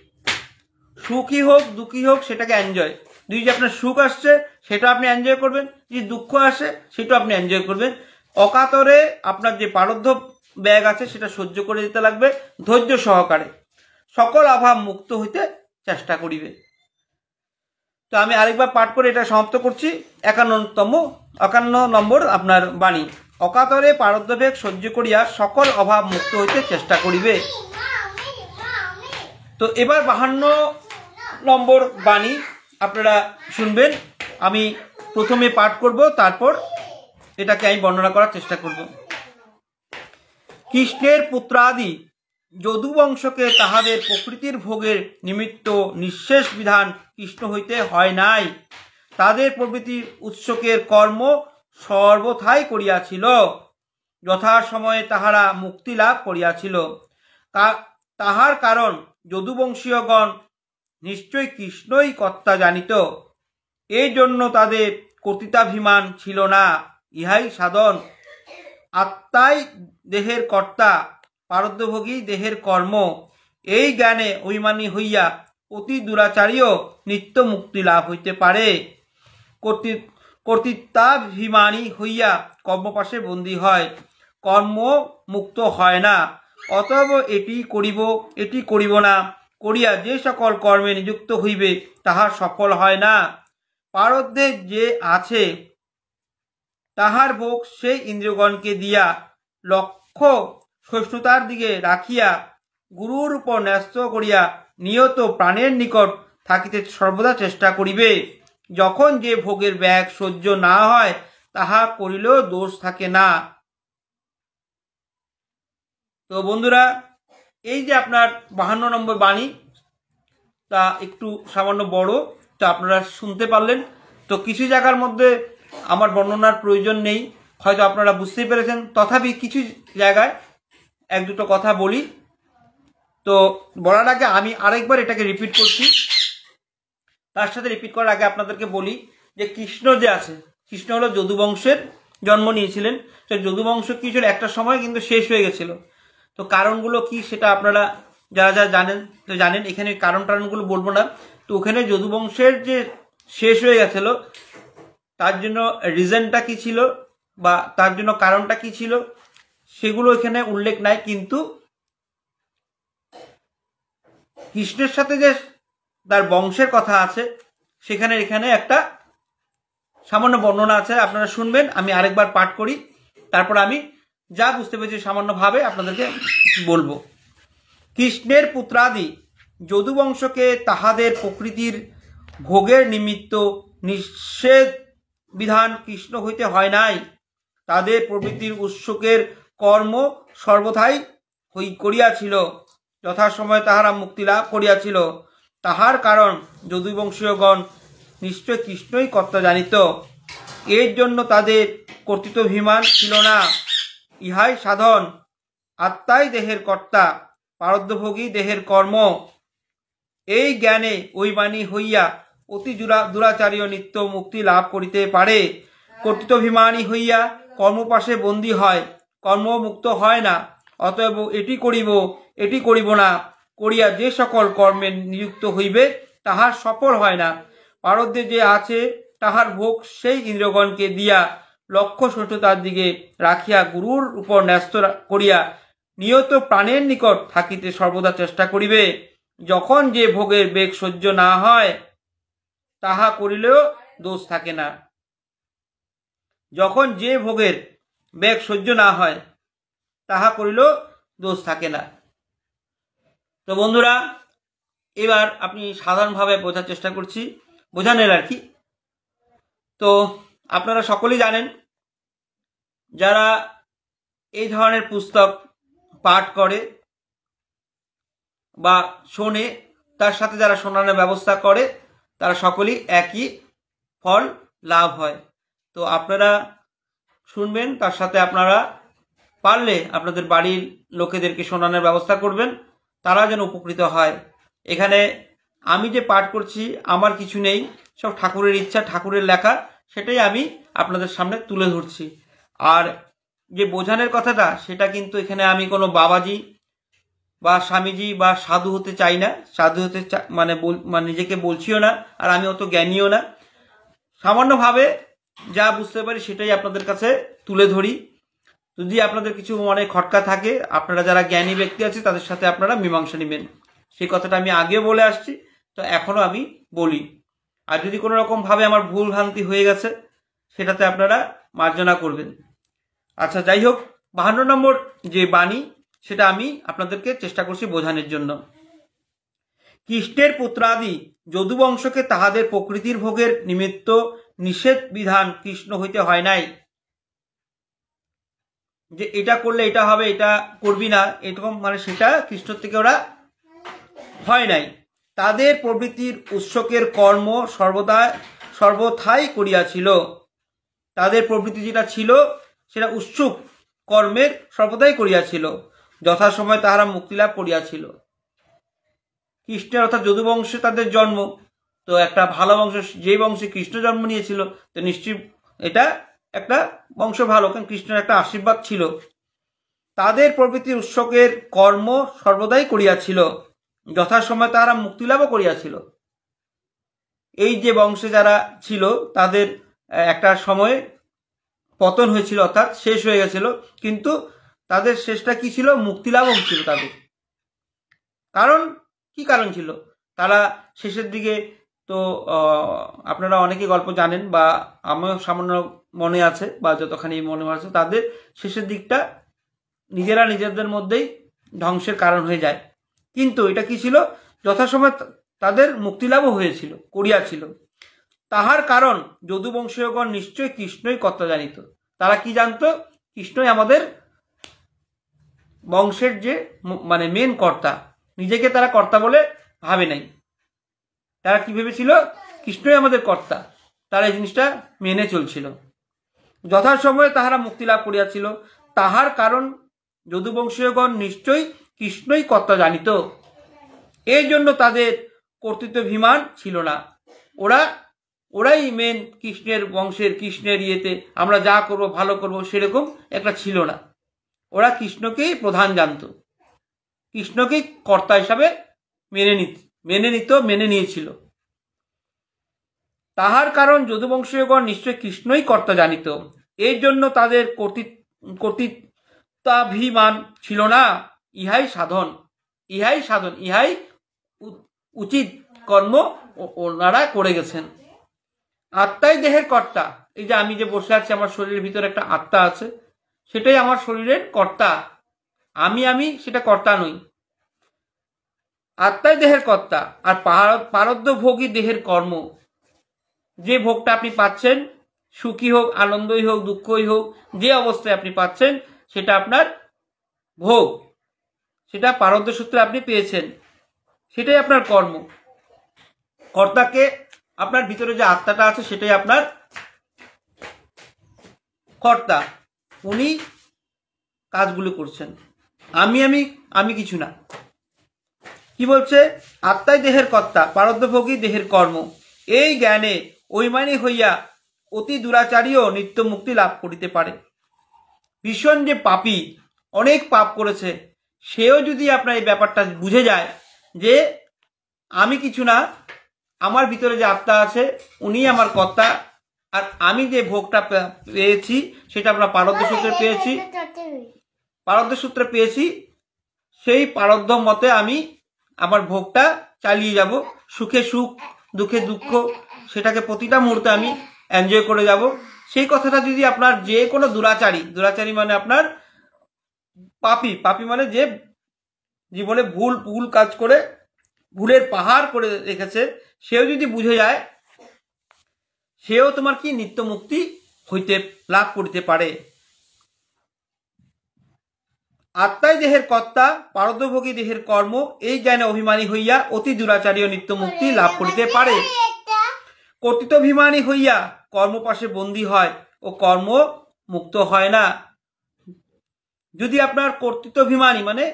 সুখী হোক দুঃখী হোক, সেটাকে এনজয়। যদি আপনার সুখ আসছে, সেটা আপনি এনজয় করবেন, যদি দুঃখ আসে সেটা আপনি এনজয় করবেন। অকাতরে আপনার যে পারদ্ধ ব্যাগ আছে সেটা সহ্য করে দিতে লাগবে, ধৈর্য সহকারে সকল অভাব মুক্ত হইতে চেষ্টা করিবে। তো আমি আরেকবার পাঠ করে এটা সমাপ্ত করছি। 51 নম্বর আপনার বাণী, অকাতরে পারদ্ধ বেগ সহ্য করিয়া সকল অভাব মুক্ত হইতে চেষ্টা করিবে। তো এবার 52 নম্বর বাণী আপনারা শুনবেন। আমি প্রথমে পাঠ করব, তারপর এটাকে আমি বর্ণনা করার চেষ্টা করব। কৃষ্ণের পুত্রাদি যদুবংশকে তাহাদের প্রকৃতির ভোগের নিমিত্ত নিঃশেষ বিধান কৃষ্ণ হইতে হয় নাই। তাদের প্রভৃতির উৎসকের কর্ম সর্বথাই করিয়াছিল, যথাসময়ে তাহারা মুক্তি লাভ করিয়াছিল। তাহার কারণ যদুবংশীয়গণ নিশ্চয় কৃষ্ণই কর্তা জানিত। এই জন্য তাদের কর্তৃত্বাভিমান ছিল না, ইহাই সাধন। আত্মাই দেহের কর্তা, পারদ্যভোগী দেহের কর্ম। এই জ্ঞানে অভিমানী হইয়া অতি দুরাচারীও নিত্য মুক্তি লাভ হইতে পারে। কর্তৃত্বাভিমানী হইয়া কর্মপাশে বন্দী হয়, কর্ম মুক্ত হয় না। অতএব এটি করিব এটি করিব না করিয়া যে সকল কর্মে নিযুক্ত হইবে তাহার সফল হয় না। পারদ্ধে যে আছে তাহার ভোগ সেই ইন্দ্রিয়গণকে দিয়া লক্ষ্য সহিষ্ণুতার দিকে রাখিয়া গুরুর উপর ন্যস্ত করিয়া নিয়ত প্রাণের নিকট থাকিতে সর্বদা চেষ্টা করিবে। যখন যে ভোগের ব্যাগ সহ্য না হয় তাহা করিলেও দোষ থাকে না। তো বন্ধুরা, এই যে আপনার 52 নম্বর বাণী, তা একটু সামান্য বড়, তা আপনারা শুনতে পারলেন। তো কিছু জায়গার মধ্যে আমার বর্ণনার প্রয়োজন নেই, হয়তো আপনারা বুঝতেই পেরেছেন। তথাপি কিছু জায়গায় এক দুটো কথা বলি। তো বলার আগে আমি আরেকবার এটাকে রিপিট করছি। তার সাথে রিপিট করার আগে আপনাদেরকে বলি যে কৃষ্ণ যে আছে, কৃষ্ণ হলো যদুবংশের জন্ম নিয়েছিলেন। তো যদুবংশ কি ছিল, একটা সময় কিন্তু শেষ হয়ে গেছিল। তো কারণগুলো কি সেটা আপনারা যারা যারা জানেন তো জানেন, এখানে কারণগুলো বলবো না। তো ওখানে যদুবংশের যে শেষ হয়ে গেছিল তার জন্য রিজনটা কি ছিল বা তার জন্য কারণটা কি ছিল সেগুলো এখানে উল্লেখ নাই, কিন্তু কৃষ্ণের সাথে যে তার বংশের কথা আছে সেখানে এখানে একটা সামান্য বর্ণনা আছে, আপনারা শুনবেন। আমি আরেকবার পাঠ করি, তারপর আমি যা বুঝতে পেরেছি সামান্যভাবে আপনাদেরকে বলবো। কৃষ্ণের পুত্রাদি যদুবংশকে তাহাদের প্রকৃতির ভোগের নিমিত্ত নিষেধ বিধান কৃষ্ণ হইতে হয় নাই। তাদের প্রবৃত্তির উৎসুকের কর্ম সর্বথাই করিয়াছিল, যথাসময়ে তাহারা মুক্তি লাভ করিয়াছিল। তাহার কারণ যদুবংশীয়গণ নিশ্চয় কৃষ্ণই কর্তা জানিত, এর জন্য তাদের কর্তৃত্বাভিমান ছিল না। ইহাই সাধন। আত্মাই দেহের কর্তা, পারদ্যভোগী দেহের কর্ম। এই জ্ঞানে অভিমানী হইয়া অতি দুরাচারীয় নিত্য মুক্তি লাভ করিতে পারে। কর্তৃত্বাভিমানী হইয়া কর্মপাশে বন্দী হয়, কর্ম মুক্ত হয় না। অতএব এটি করিব এটি করিব না করিয়া যে সকল কর্মে নিযুক্ত হইবে তাহার সফল হয় না। পারদ্ধে যে আছে তাহার ভোগ সেই ইন্দ্রিয়গণকে দিয়া লক্ষ্য সহিষ্ণুতার দিকে রাখিয়া গুরুর উপর ন্যস্ত করিয়া নিয়ত প্রাণের নিকট থাকিতে সর্বদা চেষ্টা করিবে। যখন যে ভোগের বেগ সহ্য না হয় তাহা করিলেও দোষ থাকে না। যখন যে ভোগের বেগ সহ্য না হয় তাহা করিলেও দোষ থাকে না। তো বন্ধুরা, এবার আপনি সাধারণভাবে বোঝার চেষ্টা করছি, বোঝানোর আর কি। তো আপনারা সকলেই জানেন, যারা এই ধরনের পুস্তক পাঠ করে বা শোনে, তার সাথে যারা শোনানোর ব্যবস্থা করে, তারা সকলেই একই ফল লাভ হয়। তো আপনারা শুনবেন, তার সাথে আপনারা পারলে আপনাদের বাড়ির লোকেদেরকে শোনানোর ব্যবস্থা করবেন, তারা যেন উপকৃত হয়। এখানে আমি যে পাঠ করছি আমার কিছু নেই, সব ঠাকুরের ইচ্ছা, ঠাকুরের লেখা, সেটাই আমি আপনাদের সামনে তুলে ধরছি। আর যে বোঝানোর কথাটা, সেটা কিন্তু এখানে আমি কোনো বাবাজি বা স্বামীজি বা সাধু হতে চাই না, সাধু হতে মানে নিজেকে বলছিও না, আর আমি অত জ্ঞানীও না। সামান্যভাবে যা বুঝতে পারি সেটাই আপনাদের কাছে তুলে ধরি। যদি আপনাদের কিছু মনে খটকা থাকে, আপনারা যারা জ্ঞানী ব্যক্তি আছে তাদের সাথে আপনারা মীমাংসা নেবেন, সেই কথাটা আমি আগেও বলে আসছি, তো এখনো আমি বলি। আর যদি কোনো রকম ভাবে আমার ভুল ভ্রান্তি হয়ে গেছে সেটাতে আপনারা মার্জনা করবেন। আচ্ছা, যাই হোক, 52 নম্বর যে বাণী সেটা আমি আপনাদেরকে চেষ্টা করছি বোঝানোর জন্য। কৃষ্ণের পুত্রাদি যদুবংশকে তাহাদের প্রকৃতির ভোগের নিমিত্ত নিষেধ বিধান কৃষ্ণ হইতে হয় নাই। যে এটা করলে এটা হবে, এটা করবি না, এরকম মানে সেটা কৃষ্ণ থেকে ওরা হয় নাই। তাদের প্রবৃত্তির উৎসকের কর্ম সর্বথাই করিয়াছিল। তাদের প্রবৃত্তি যেটা ছিল সেটা উৎসুক কর্মের সর্বদাই করিয়াছিল, যথাসময় তাহারা মুক্তিলাভ করিয়াছিল। কৃষ্ণের অর্থাৎ যদুবংশে তাদের জন্ম, তো একটা ভালো বংশ, যেই বংশে কৃষ্ণ জন্ম নিয়েছিল, তো নিশ্চয়ই এটা একটা বংশ ভালো, কারণ কৃষ্ণের একটা আশীর্বাদ ছিল। তাদের প্রভৃতি উৎসকের কর্ম সর্বদাই করিয়াছিল, যথাসময় তাহারা মুক্তিলাভও করিয়াছিল। এই যে বংশে যারা ছিল তাদের একটা সময় পতন হয়েছিল, অর্থাৎ শেষ হয়ে গেছিল, কিন্তু তাদের শেষটা কি ছিল? মুক্তিলাভও ছিল তাদের। কারণ কি কারণ ছিল? তারা শেষের দিকে তো আপনারা অনেকে গল্প জানেন, বা আমিও সামান্য মনে আছে, বা যতখানি মনে আছে, তাদের শেষের দিকটা নিজেরা নিজেদের মধ্যেই ধ্বংসের কারণ হয়ে যায়। কিন্তু এটা কি ছিল? যথাসময় তাদের মুক্তিলাভও হয়েছিল, করিয়াছিল। তাহার কারণ যদুবংশীয়গণ নিশ্চয় কৃষ্ণই কর্তা জানিত। তারা কি জানতো? কৃষ্ণই আমাদের বংশের যে মানে মেন কর্তা। নিজেকে তারা কর্তা বলে ভাবে নাই, তারা কি ভেবেছিল? কৃষ্ণই আমাদের কর্তা। তারা এই জিনিসটা মেনে চলছিল। যথাসময়ে তাহারা মুক্তি লাভ করিয়াছিল। তাহার কারণ যদুবংশীয়গণ নিশ্চয়ই কৃষ্ণই কর্তা জানিত। এই জন্য তাদের কর্তৃত্বাভিমান ছিল না। ওরাই মেন কৃষ্ণের বংশের, কৃষ্ণের ইয়েতে আমরা যা করব ভালো করব সেরকম একটা ছিল না। ওরা কৃষ্ণকেই প্রধান জানত, কৃষ্ণকেই কর্তা হিসাবে মেনে নিয়েছিল। তাহার কারণ যদুবংশীয়গণ নিশ্চয় কৃষ্ণই কর্তা জানিত। এর জন্য তাদের কর্তৃত্বাভিমান ছিল না। ইহাই সাধন, ইহাই উচিত কর্ম ওনারা করে গেছেন। আত্মাই দেহের কর্তা। এই যে আমি যে বসে আছি, আমার শরীরের ভিতরে একটা আত্মা আছে, সেটাই আমার শরীরের কর্তা। আমি সেটা কর্তা নই। আত্মাই দেহের কর্তা, আর পারদ্য ভোগী দেহের কর্ম। যে ভোগটা আপনি পাচ্ছেন, সুখী হোক, আনন্দই হোক, দুঃখই হোক, যে অবস্থায় আপনি পাচ্ছেন, সেটা আপনার ভোগ, সেটা পারদ্য সূত্রে আপনি পেয়েছেন, সেটাই আপনার কর্ম। কর্তাকে, আপনার ভিতরে যে আত্মাটা আছে, সেটাই আপনার কর্তা। উনি কাজগুলো করছেন। আমি কিছু না। কি বলছে? আত্মাই দেহের কর্তা, পারদ্যভোগী দেহের কর্ম। এই জ্ঞানে অভিমানী হইয়া অতি দুরাচারীও নিত্য মুক্তি লাভ করিতে পারে। ভীষণ যে পাপী, অনেক পাপ করেছে, সেও যদি আপনার এই ব্যাপারটা বুঝে যায় যে আমি কিছু না, আমার ভিতরে যে আত্মা আছে উনি আমার কর্তা, আর আমি যে ভোগটা পেয়েছি সেটা আমরা পারদ্য সূত্রে পেয়েছি, সেই পারদ্য মতে আমি আমার ভোগটা চালিয়ে যাব। সুখে সুখ, দুঃখে দুঃখ, সেটাকে প্রতিটা মুহূর্তে আমি এনজয় করে যাব। সেই কথাটা যদি আপনার যে কোনো দুরাচারী মানে আপনার পাপী মানে যে জীবনে ভুল কাজ করে ভুলের পাহাড় করে রেখেছে, সেও যদি বুঝে যায়, সেও তোমার কি নিত্য মুক্তি হইতে লাভ করিতে পারে। আত্মাই দেহের কর্তা, পারদ্যভোগী দেহের কর্ম। এই জ্ঞানে অভিমানী হইয়া অতি দুরাচারী নিত্য মুক্তি লাভ করিতে পারে। কর্তৃত্বাভিমানী হইয়া কর্মপাশে বন্দী হয় ও কর্ম মুক্ত হয় না। যদি আপনার কর্তৃত্বাভিমানী মানে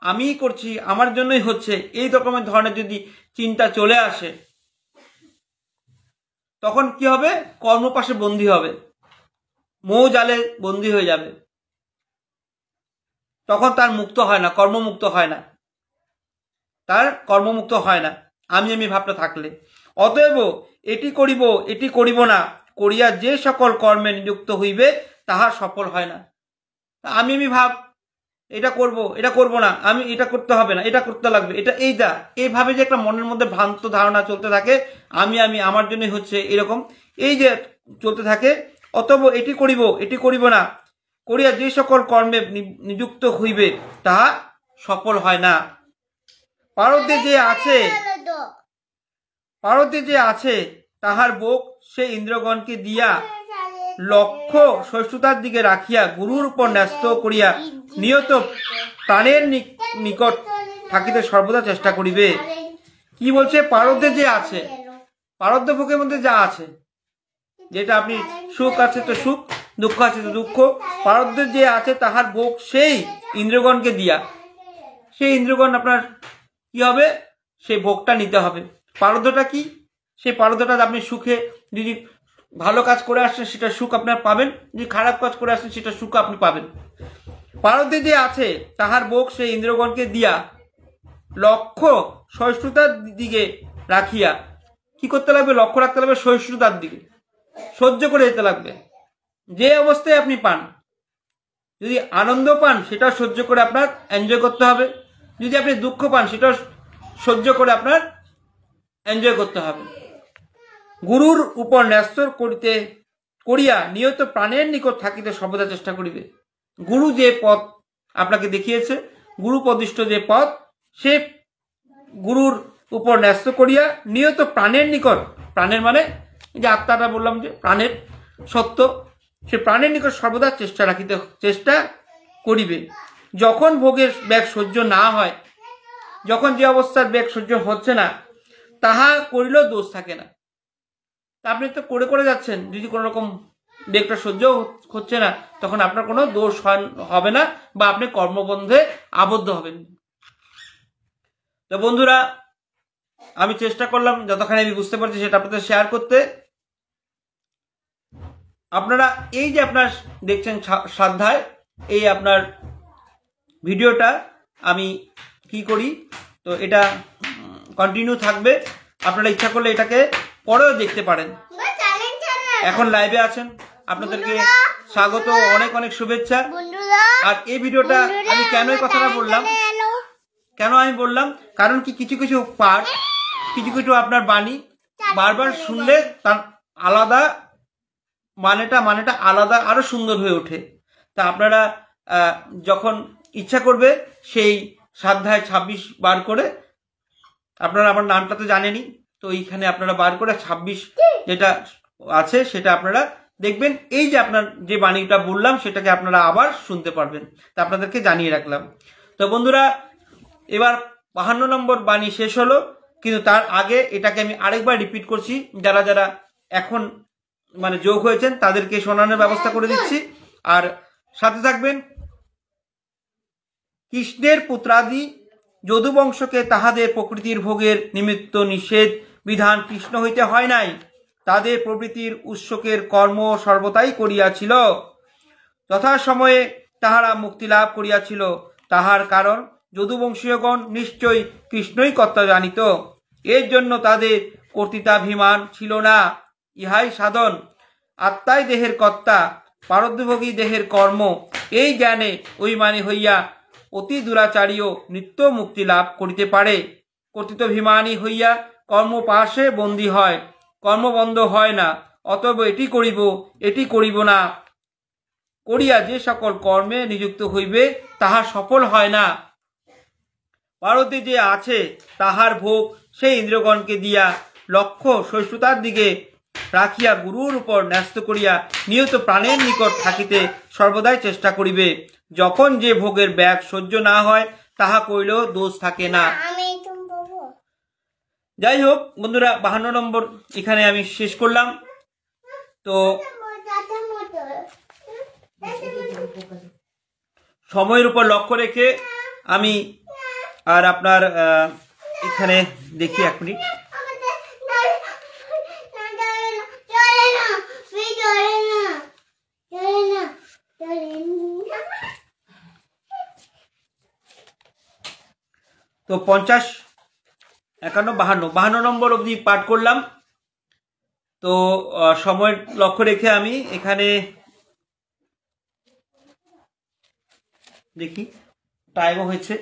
আমি করছি, আমার জন্যই হচ্ছে, এই রকমের ধরনের যদি চিন্তা চলে আসে, তখন কি হবে? কর্মপাশে বন্দী হবে, মোহ জালে বন্দী হয়ে যাবে। তখন তার মুক্ত হয় না, কর্মমুক্ত হয় না, তার কর্মমুক্ত হয় না আমি ভাবটা থাকলে। অতএব এটি করিব না করিয়া যে সকল কর্মে নিযুক্ত হইবে তাহা সফল হয় না। আমি ভাব, এটা করব না, আমি এটা করতে হবে না, এটা করতে লাগবে, এটা এইভাবে যে একটা মনের মধ্যে ভ্রান্ত ধারণা চলতে থাকে, আমি আমার জন্যই হচ্ছে, এরকম এই যে চলতে থাকে। অতএব এটি করিব না করিয়া যে সকল কর্মে নিযুক্ত হইবে তাহা সফল হয় না। পারদ্যে যে আছে তাহার ভোগ সে ইন্দ্রগণকে দিয়া লক্ষ্য সহিষ্ণুতার দিকে রাখিয়া গুরুর উপর ন্যস্ত করিয়া নিয়ত প্রাণের নিকট থাকিতে সর্বদা চেষ্টা করিবে। কি বলছে? পারদ্যে যে আছে, পারদ্য ভোগের মধ্যে যা আছে, যেটা আপনি সুখ আছে তো সুখ, দুঃখ আছে তো দুঃখ, পারদ্যে যে আছে তাহার ভোগ সেই ইন্দ্রগণকে দিয়া, সেই ইন্দ্রগণ আপনার কি হবে? সেই ভোগটা নিতে হবে। পারদটা কি, সেই পারদটা আপনি সুখে যদি ভালো কাজ করে আসছেন সেটা সুখ আপনার পাবেন, যদি খারাপ কাজ করে আসছেন সেটা সুখ আপনি পাবেন। পারদে যে আছে তাহার বোক সেই ইন্দ্রগণকে দিয়া লক্ষ্য সহিষ্ণুতার দিকে রাখিয়া কি করতে লাগবে, লক্ষ্য রাখতে লাগবে সহিষ্ণুতার দিকে, সহ্য করে যেতে লাগবে। যে অবস্থায় আপনি পান, যদি আনন্দ পান সেটাও সহ্য করে আপনার এনজয় করতে হবে, যদি আপনি দুঃখ পান সেটাও সহ্য করে আপনার এনজয় করতে হবে। গুরুর উপর ন্যস্ত করিয়া নিয়ত প্রাণের নিকট থাকিতে সর্বদা চেষ্টা করিবে। গুরু যে পথ আপনাকে দেখিয়েছে, গুরু প্রদিষ্ট যে পথ, সে গুরুর উপর ন্যস্ত করিয়া নিয়ত প্রাণের নিকট, প্রাণের মানে যে আত্মাটা বললাম যে প্রাণের সত্য, সে প্রাণের নিকট সর্বদা চেষ্টা করিবে। যখন ভোগের ব্যাগ সহ্য না হয়, যখন যে অবস্থার ব্যাগ সহ্য হচ্ছে না, তাহা করিলেও দোষ থাকে না। আপনি তো করে করে যাচ্ছেন, যদি কোনো রকম ব্যাগটা সহ্য হচ্ছে না, তখন আপনার কোনো দোষ হবে না বা আপনি কর্মবন্ধে আবদ্ধ হবেন। তো বন্ধুরা, আমি চেষ্টা করলাম যতখানি আমি বুঝতে পারছি সেটা আপনাদের শেয়ার করতে। আপনারা এই যে আপনার দেখছেন শ্রদ্ধায়, এই আপনার ভিডিওটা আমি কি করি, তো এটা কন্টিনিউ থাকবে। আপনারা ইচ্ছা করলে এটাকে পরেও দেখতে পারেন। এখন লাইভে আছেন, আপনাদেরকে স্বাগত, অনেক অনেক শুভেচ্ছা। আর এই ভিডিওটা আমি কেন এই কথাটা বললাম, কারণ কি কিছু কিছু পার্ট, কিছু কিছু আপনার বাণী বারবার শুনলে তার আলাদা মানেটা আলাদা, আরো সুন্দর হয়ে ওঠে। তা আপনারা যখন ইচ্ছা করবে সেই শ্রদ্ধায় 26 বার করে, আপনারা আমার নামটা তো জানেনই, তো এইখানে আপনারা বার করে 26 যেটা আছে সেটা আপনারা দেখবেন। এই যে আপনার যে বাণীটা বললাম সেটাকে আপনারা আবার শুনতে পারবেন, তা আপনাদেরকে জানিয়ে রাখলাম। তো বন্ধুরা, এবার 52 নম্বর বাণী শেষ হলো, কিন্তু তার আগে এটাকে আমি আরেকবার রিপিট করছি। যারা যারা এখন মানে যোগ হয়েছেন তাদেরকে শোনানোর ব্যবস্থা করে দিচ্ছি, আর সাথে থাকবেন। কৃষ্ণের পুত্রাদি যদুবংশকে তাহাদের প্রকৃতির ভোগের নিমিত্ত নিষেধ বিধান কৃষ্ণ হইতে হয় নাই, তাদের প্রবৃত্তির উৎসকের কর্ম সর্বদাই করিয়াছিল। যথাসময়ে তাহারা মুক্তি লাভ করিয়াছিল, তাহার কারণ যদুবংশীয়গণ নিশ্চয়ই কৃষ্ণই কর্তা জানিত। এর জন্য তাদের কর্তৃত্বাভিমান ছিল না। ইহাই সাধন। আত্মাই দেহের কর্তা, পারদ্যভোগী দেহের কর্ম। এই জ্ঞানে অভিমানী হইয়া অতি দুরাচারীও নিত্য মুক্তি লাভ করিতে পারে। কর্তৃত্বাভিমানী হইয়া কর্মপাশে বন্দী হয়, কর্মবন্ধ হয় না। অতএব এটি করিব না করিয়া যে সকল কর্মে নিযুক্ত হইবে তাহা সফল হয় না। ভারতে যে আছে তাহার ভোগ সেই ইন্দ্রগণকে দিয়া লক্ষ্য সহিষ্ণুতার দিকে রাখিয়া গুরুর উপর ন্যস্ত করিয়া নিয়ত প্রাণের নিকট থাকিতে সর্বদাই চেষ্টা করিবে। যখন যে ভোগের ব্যাগ সহ্য না হয় তাহা করিলেও দোষ থাকে না। যাই হোক বন্ধুরা, 52 নম্বর এখানে আমি শেষ করলাম। তো সময়ের উপর লক্ষ্য রেখে আমি আর আপনার এখানে দেখি, 1 মিনিট। তো 50, 51, 52 নম্বর অবধি পাঠ করলাম। তো সময়ের লক্ষ্য রেখে আমি এখানে দেখি, টাইমও হয়েছে।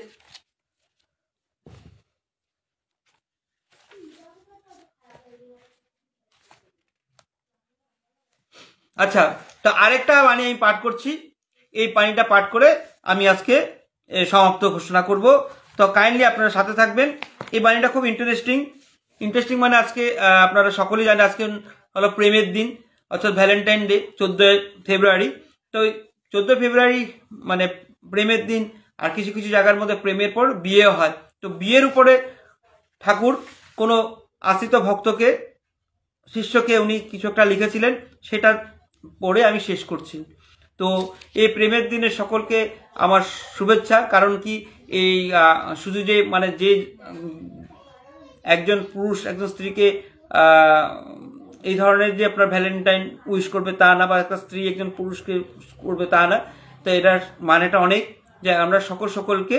আচ্ছা, তো আরেকটা বাণী আমি পাঠ করছি। এই বাণীটা পাঠ করে আমি আজকে সমাপ্ত ঘোষণা করব। তো কাইন্ডলি আপনারা সাথে থাকবেন। এই বাণীটা খুব ইন্টারেস্টিং মানে আজকে আপনারা সকলেই জানেন আজকে হলো প্রেমের দিন, অর্থাৎ ভ্যালেন্টাইন ডে, 14 ফেব্রুয়ারি। তো 14 ফেব্রুয়ারি মানে প্রেমের দিন, আর কিছু কিছু জায়গার মধ্যে প্রেমের পর বিয়ে হয়। তো বিয়ের উপরে ঠাকুর কোনো আশ্রিত ভক্তকে, শিষ্যকে উনি কিছু একটা লিখেছিলেন, সেটা পড়ে আমি শেষ করছি। তো এই প্রেমের দিনে সকলকে আমার শুভেচ্ছা। কারণ কি, এই শুধু যে মানে যে একজন পুরুষ একজন স্ত্রীকে এই ধরনের যে আপনার ভ্যালেন্টাইন উইশ করবে তা না, বা একটা স্ত্রী একজন পুরুষকে করবে তা না। তো এটার মানেটা অনেক, যে আমরা সকলকে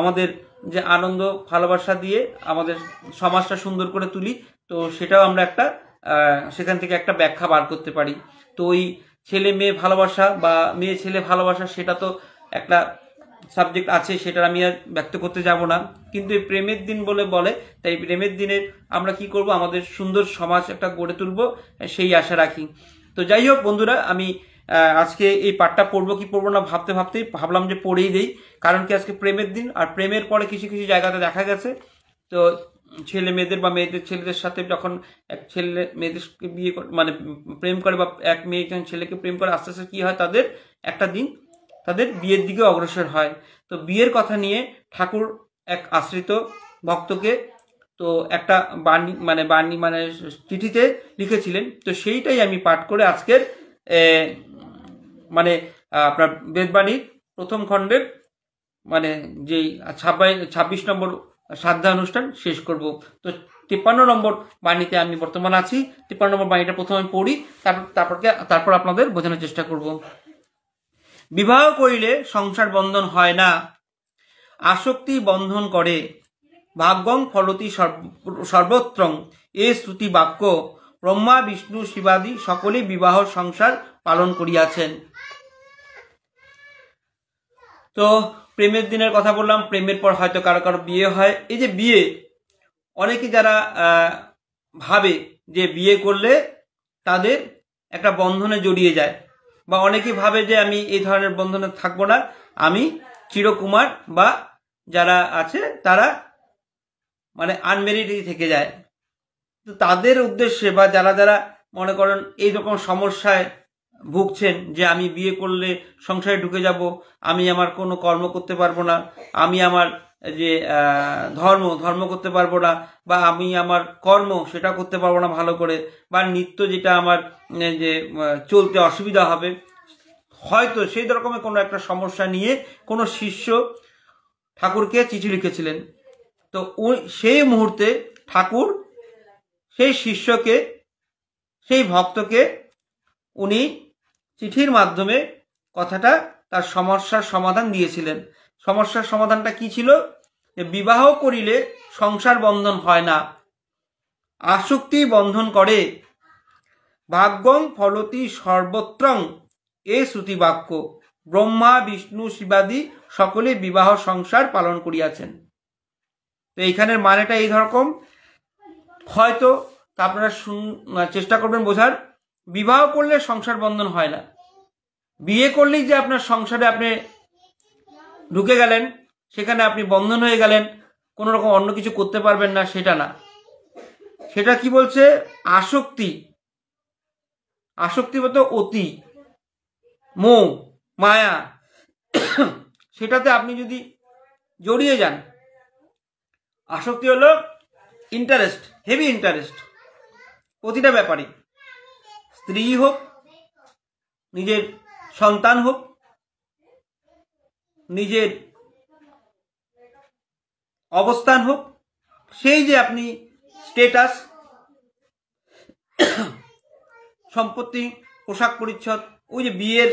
আমাদের যে আনন্দ ভালোবাসা দিয়ে আমাদের সমাজটা সুন্দর করে তুলি, তো সেটাও আমরা একটা সেখান থেকে একটা ব্যাখ্যা বার করতে পারি। তো ওই ছেলে মেয়ে ভালোবাসা বা মেয়ে ছেলে ভালোবাসা সেটা তো একটা সাবজেক্ট আছে, সেটা আমি আর ব্যক্ত করতে যাব না। কিন্তু এই প্রেমের দিন বলে তাই প্রেমের দিনে আমরা কি করব, আমাদের সুন্দর সমাজ একটা গড়ে তুলব, সেই আশা রাখি। তো যাই হোক বন্ধুরা, আমি আজকে এই পাঠটা পড়বো কি পড়বো না ভাবতেই ভাবলাম যে পড়েই দেই। কারণ কি আজকে প্রেমের দিন, আর প্রেমের পরে কিছু জায়গাতে দেখা গেছে তো ছেলে মেয়েদের বা মেয়েদের ছেলেদের সাথে যখন এক ছেলে মেয়েদেরকে বিয়ে মানে প্রেম করে, বা এক মেয়ে একজন ছেলেকে প্রেম করে, আস্তে আস্তে কি হয়, তাদের একটা দিন তাদের বিয়ের দিকে অগ্রসর হয়। তো বিয়ের কথা নিয়ে ঠাকুর এক আশ্রিত ভক্তকে তো একটা বাণী মানে চিঠিতে লিখেছিলেন। তো সেইটাই আমি পাঠ করে আজকের মানে আপনার বেদবাণীর প্রথম খণ্ডের মানে যেই 26 নম্বর শ্রাদ্ধা অনুষ্ঠান শেষ করব। তো 53 নম্বর বাণীতে আমি বর্তমান আছি। 53 নম্বর বাণীটা প্রথমে পড়ি, তারপর আপনাদের বোঝানোর চেষ্টা করব। বিবাহ করিলে সংসার বন্ধন হয় না, আসক্তি বন্ধন করে। ভাগ্যং ফলতি সর্বত্রং এ শ্রুতি বাক্য, ব্রহ্মা বিষ্ণু শিবাদি সকলেই বিবাহ সংসার পালন করিয়াছেন। তো প্রেমের দিনের কথা বললাম, প্রেমের পর হয়তো কারো কারো বিয়ে হয়। এই যে বিয়ে, অনেকে যারা ভাবে যে বিয়ে করলে তাদের একটা বন্ধনে জড়িয়ে যায়, বা অনেকে ভাবে যে আমি এই ধরনের বন্ধনে থাকবো না, আমি চিরকুমার, বা যারা আছে তারা মানে আনমেরিডই থেকে যায়। তো তাদের উদ্দেশ্যে, বা যারা মনে করেন এইরকম সমস্যায় ভুগছেন যে আমি বিয়ে করলে সংসারে ঢুকে যাব, আমি আমার কোনো কর্ম করতে পারবো না, আমি আমার যে ধর্ম করতে পারবো না, বা আমি আমার কর্ম সেটা করতে পারবো না ভালো করে, বা নিত্য যেটা আমার যে চলতে অসুবিধা হবে, হয়তো সেই রকমের কোনো একটা সমস্যা নিয়ে কোনো শিষ্য ঠাকুরকে চিঠি লিখেছিলেন। তো সেই মুহূর্তে ঠাকুর সেই শিষ্যকে, সেই ভক্তকে উনি চিঠির মাধ্যমে কথাটা তার সমস্যার সমাধান দিয়েছিলেন। সমস্যার সমাধানটা কি ছিল? যে বিবাহ করিলে সংসার বন্ধন হয় না, আসক্তি বন্ধন করে। ভাগ্যং ফলতি সর্বত্রং এ শ্রুতি বাক্য, ব্রহ্মা বিষ্ণু শিবাদি সকলে বিবাহ সংসার পালন করিয়াছেন। তো এইখানের মানেটা এই রকম, হয়তো আপনারা চেষ্টা করবেন বোঝার। বিবাহ করলে সংসার বন্ধন হয় না, বিয়ে করলেই যে আপনার সংসারে আপনি ঢুকে গেলেন, সেখানে আপনি বন্ধন হয়ে গেলেন, কোনো রকম অন্য কিছু করতে পারবেন না, সেটা না। সেটা কি বলছে? আসক্তি বলতে অতি, মোহ, মায়া, সেটাতে আপনি যদি জড়িয়ে যান। আসক্তি হলো ইন্টারেস্ট, হেভি ইন্টারেস্ট প্রতিটা ব্যাপারে, স্ত্রী হোক, নিজের সন্তান হোক, নিজের অবস্থান হোক, সেই যে আপনি স্টেটাস, সম্পত্তি, পোশাক পরিচ্ছদ, ওই যে বিয়ের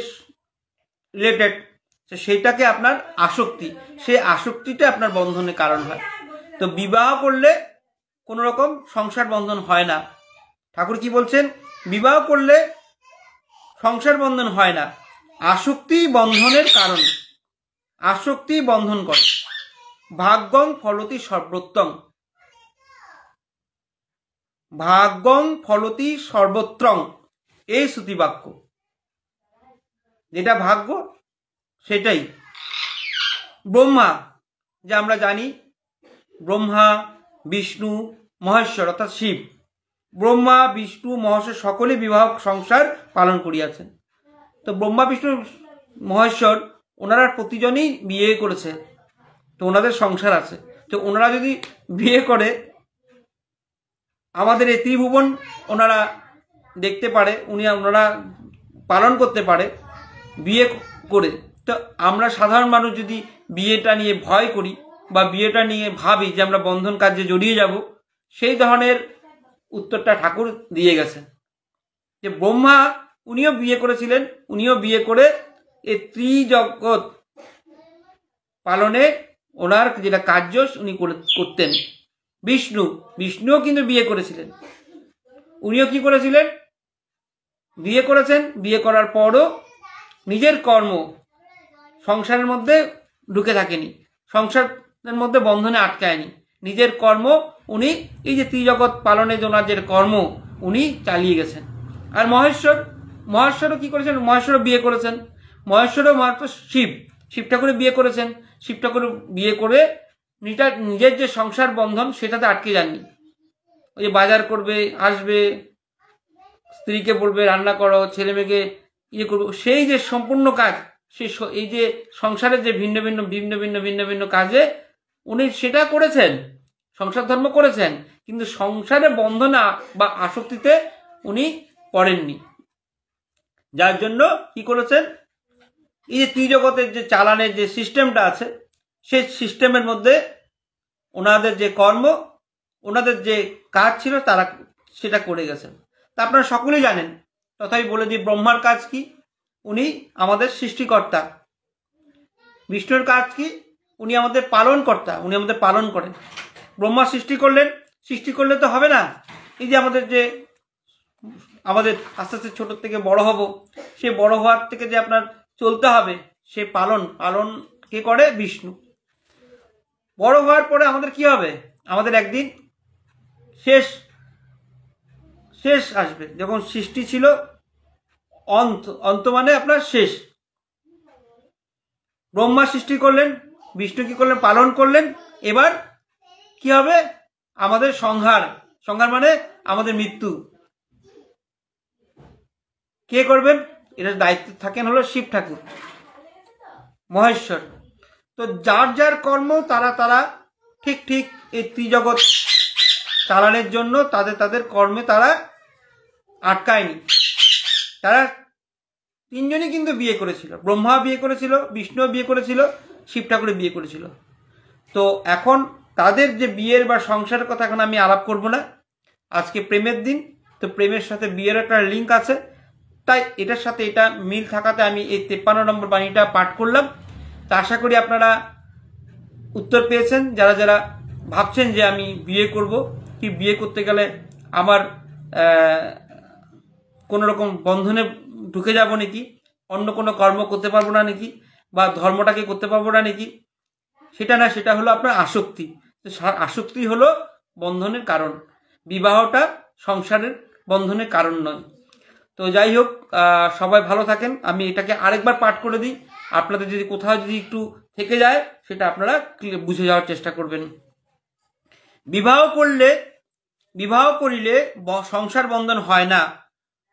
রিলেটেড, সেইটাকে আপনার আসক্তি, সেই আসক্তিটা আপনার বন্ধনের কারণ হয়। তো বিবাহ করলে কোনো রকম সংসার বন্ধন হয় না। ঠাকুর কি বলছেন? বিবাহ করলে সংসার বন্ধন হয় না, আসক্তি বন্ধনের কারণ, আসক্তি বন্ধন করে। ভাগ্যং ফলতি সর্বত্রং, ভাগ্যং ফলতি সর্বত্রং এই শ্রুতি বাক্য, যেটা ভাগ্য সেটাই। ব্রহ্মা, যা আমরা জানি, ব্রহ্মা বিষ্ণু মহেশ্বর অর্থাৎ শিব, ব্রহ্মা বিষ্ণু মহেশ্বর সকলে বিবাহ সংসার পালন করিয়াছেন। তো ব্রহ্মা বিষ্ণু মহেশ্বর ওনারা প্রতিজনই বিয়ে করেছে, তো ওনাদের সংসার আছে। তো ওনারা যদি বিয়ে করে, আমাদের এই ত্রিভুবন ওনারা দেখতে পারে, ওনারা পালন করতে পারে বিয়ে করে। তো আমরা সাধারণ মানুষ যদি বিয়েটা নিয়ে ভয় করি, বা বিয়েটা নিয়ে ভাবি যে আমরা বন্ধন কার্যে জড়িয়ে যাব, সেই ধরনের উত্তরটা ঠাকুর দিয়ে গেছেন। যে ব্রহ্মা উনিও বিয়ে করেছিলেন, উনিও বিয়ে করে এই ত্রিজগৎ পালনে ওনার যেটা কার্য উনি করতেন। বিষ্ণুও কিন্তু বিয়ে করেছিলেন, উনিও কি করেছিলেন, বিয়ে করেছেন। বিয়ে করার পরও নিজের কর্ম সংসারের মধ্যে ঢুকে থাকেনি, সংসারের মধ্যে বন্ধনে আটকায়নি। নিজের কর্ম উনি এই যে ত্রিজগৎ পালনে ওনার যে কর্ম উনি চালিয়ে গেছেন। আর মহেশ্বরও কি করেছেন, মহেশ্বরও বিয়ে করেছেন। মহেশ্বরও মাত্র শিব ঠাকুরের বিয়ে করেছেন। শিব ঠাকুর বিয়ে করে নিজের যে সংসার বন্ধন সেটাতে আটকে যাননি। ওই যে বাজার করবে, আসবে, স্ত্রীকে বলবে রান্না করো, ছেলে মেয়েকে ইয়ে করবো, সেই যে সম্পূর্ণ কাজ, এই যে সংসারের যে ভিন্ন ভিন্ন কাজে উনি সেটা করেছেন, সংসার ধর্ম করেছেন, কিন্তু সংসারে বন্ধনা বা আসক্তিতে উনি পড়েননি। যার জন্য কি করেছেন, এই যে ত্রিজগতের যে চালানের যে সিস্টেমটা আছে, সেই সিস্টেমের মধ্যে ওনাদের যে কর্ম, ওনাদের যে কাজ ছিল তারা সেটা করে গেছেন। তা আপনারা সকলেই জানেন। তথাপি বলে দিই, ব্রহ্মার কাজ কি, উনি আমাদের সৃষ্টিকর্তা। বিষ্ণুর কাজ কি, উনি আমাদের পালনকর্তা, উনি আমাদের পালন করেন। ব্রহ্মা সৃষ্টি করলে তো হবে না। এই যে আমাদের আস্তে আস্তে ছোট থেকে বড় হব, সে বড় হওয়ার থেকে যে আপনার চলতে হবে, সে পালন কে করে, বিষ্ণু। বড় হওয়ার পরে আমাদের কি হবে, আমাদের একদিন শেষ আসবে। যখন সৃষ্টি ছিল অন্ত মানে আপনার শেষ। ব্রহ্মা সৃষ্টি করলেন, বিষ্ণু কি করলেন, পালন করলেন। এবার কি হবে, আমাদের সংহার মানে আমাদের মৃত্যু। কে করবেন, এটা দায়িত্ব থাকেন হলো শিব ঠাকুর, মহেশ্বর। তো যার কর্ম তারা ঠিক এই ত্রিজগৎ চালানোর জন্য তাদের কর্মে তারা আটকায়নি। তারা তিনজনই কিন্তু বিয়ে করেছিল, ব্রহ্মা বিয়ে করেছিল, বিষ্ণু বিয়ে করেছিল, শিব ঠাকুরের বিয়ে করেছিল। তো এখন তাদের যে বিয়ের বা সংসারের কথা এখন আমি আলাপ করব না। আজকে প্রেমের দিন, তো প্রেমের সাথে বিয়ের একটা লিঙ্ক আছে, তাই এটার সাথে এটা মিল থাকাতে আমি এই 53 নম্বর বাণীটা পাঠ করলাম। তা আশা করি আপনারা উত্তর পেয়েছেন। যারা ভাবছেন যে আমি বিয়ে করব, কি বিয়ে করতে গেলে আমার কোনো রকম বন্ধনে ঢুকে যাব নাকি, অন্য কোনো কর্ম করতে পারবো না নাকি, বা ধর্মটাকে করতে পারবো না নাকি, সেটা না, সেটা হলো আপনার আসক্তি। আসক্তি হলো বন্ধনের কারণ, বিবাহটা সংসারের বন্ধনের কারণ নয়। তো যাই হোক, সবাই ভালো থাকেন। আমি এটাকে আরেকবার পাঠ করে দিই, আপনাদের যদি কোথাও যদি একটু থেকে যায় সেটা আপনারা বুঝে যাওয়ার চেষ্টা করবেন। বিবাহ করিলে সংসার বন্ধন হয় না,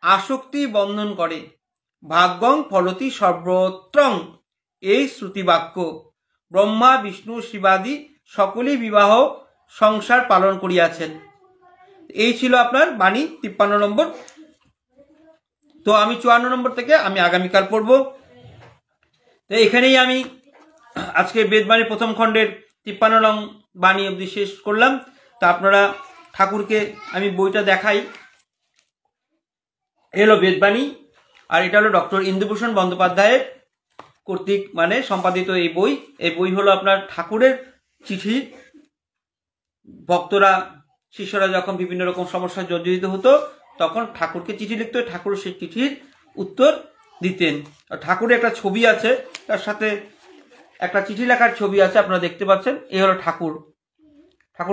আসক্তি বন্ধন করে। ভাগ্যং ফলতি সর্বত্রং, এই শ্রুতিবাক্য। ব্রহ্মা বিষ্ণু শিবাদি সকলেই বিবাহ সংসার পালন করিয়াছেন। এই ছিল আপনার বাণী 53 নম্বর। তো আমি 54 নম্বর থেকে আমি আগামীকাল পড়ব। তো এখানেই আমি আজকে বেদবাণী প্রথম খণ্ডের 53 নং বাণী অবধি শেষ করলাম। তা আপনারা ঠাকুরকে আমি বইটা দেখাই। এলো বেদবাণী, আর এটা হলো ডক্টর ইন্দুভূষণ বন্দ্যোপাধ্যায়ের কর্তৃক সম্পাদিত এই বই হলো আপনার ঠাকুরের চিঠি। ভক্তরা, শিষ্যরা যখন বিভিন্ন রকম সমস্যায় জর্জরিত হতো তখন ঠাকুরকে চিঠি লিখত, ঠাকুর সেই চিঠির উত্তর দিতেন। ঠাকুরের একটা ছবি আছে, তার সাথে একটা চিঠি লেখার ছবি আছে, আপনারা দেখতে পাচ্ছেন। এই হলো ঠাকুর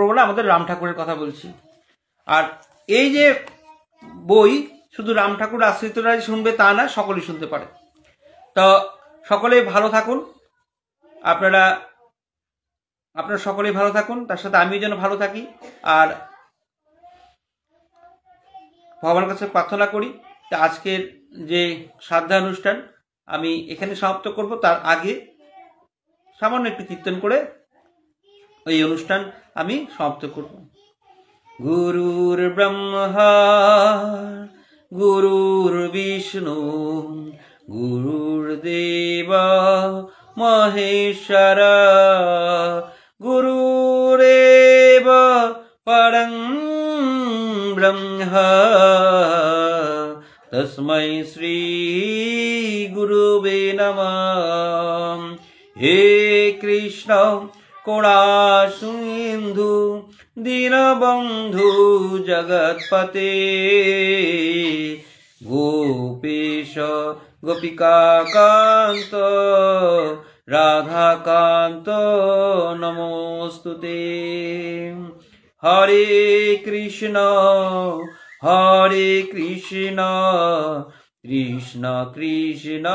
বলে আমাদের রাম ঠাকুরের কথা বলছি। আর এই যে বই শুধু রাম ঠাকুর আশ্রিতরাই শুনবে তা না, সকলেই শুনতে পারে। তো সকলেই ভালো থাকুন, আপনারা সকলেই ভালো থাকুন, তার সাথে আমিও যেন ভালো থাকি। আর ভগবানের কাছে প্রার্থনা করি যে আজকের যে শ্রাদ্ধা অনুষ্ঠান আমি এখানে সমাপ্ত করব, তার আগে সামান্য একটু কীর্তন করে এই অনুষ্ঠান আমি সমাপ্ত করব। গুরুর ব্রহ্মা গুরুর বিষ্ণু গুরুর দেব মহেশ্বর गुरुरेव परं ब्रह्म तस्मै श्री गुरुवे नमः। हे कृष्ण करुणा सिंधु दीनबंधु जगत्पते गोपेश गोपिकाकान्त राधाकान्त नमोस्तुते। हरे कृष्ण कृष्ण कृष्ण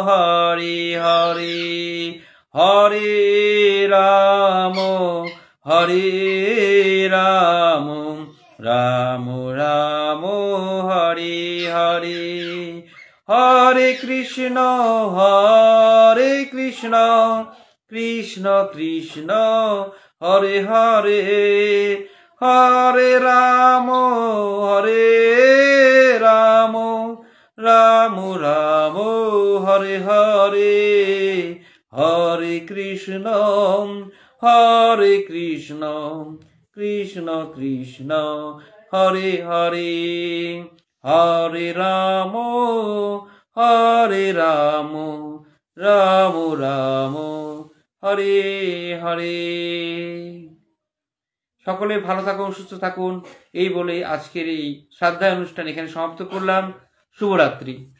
हरे हरे हरे राम राम राम हरे हरे। हरे कृष्ण कृष्ण कृष्ण हरे हरे हरे राम राम राम हरे हरे। हरे कृष्ण कृष्ण कृष्ण हरे हरे हरे राम राम राम हरे हरे। সকলে ভালো থাকুন, সুস্থ থাকুন, এই বলে আজকের এই শ্রাদ্ধা অনুষ্ঠান এখানে সমাপ্ত করলাম। শুভরাত্রি।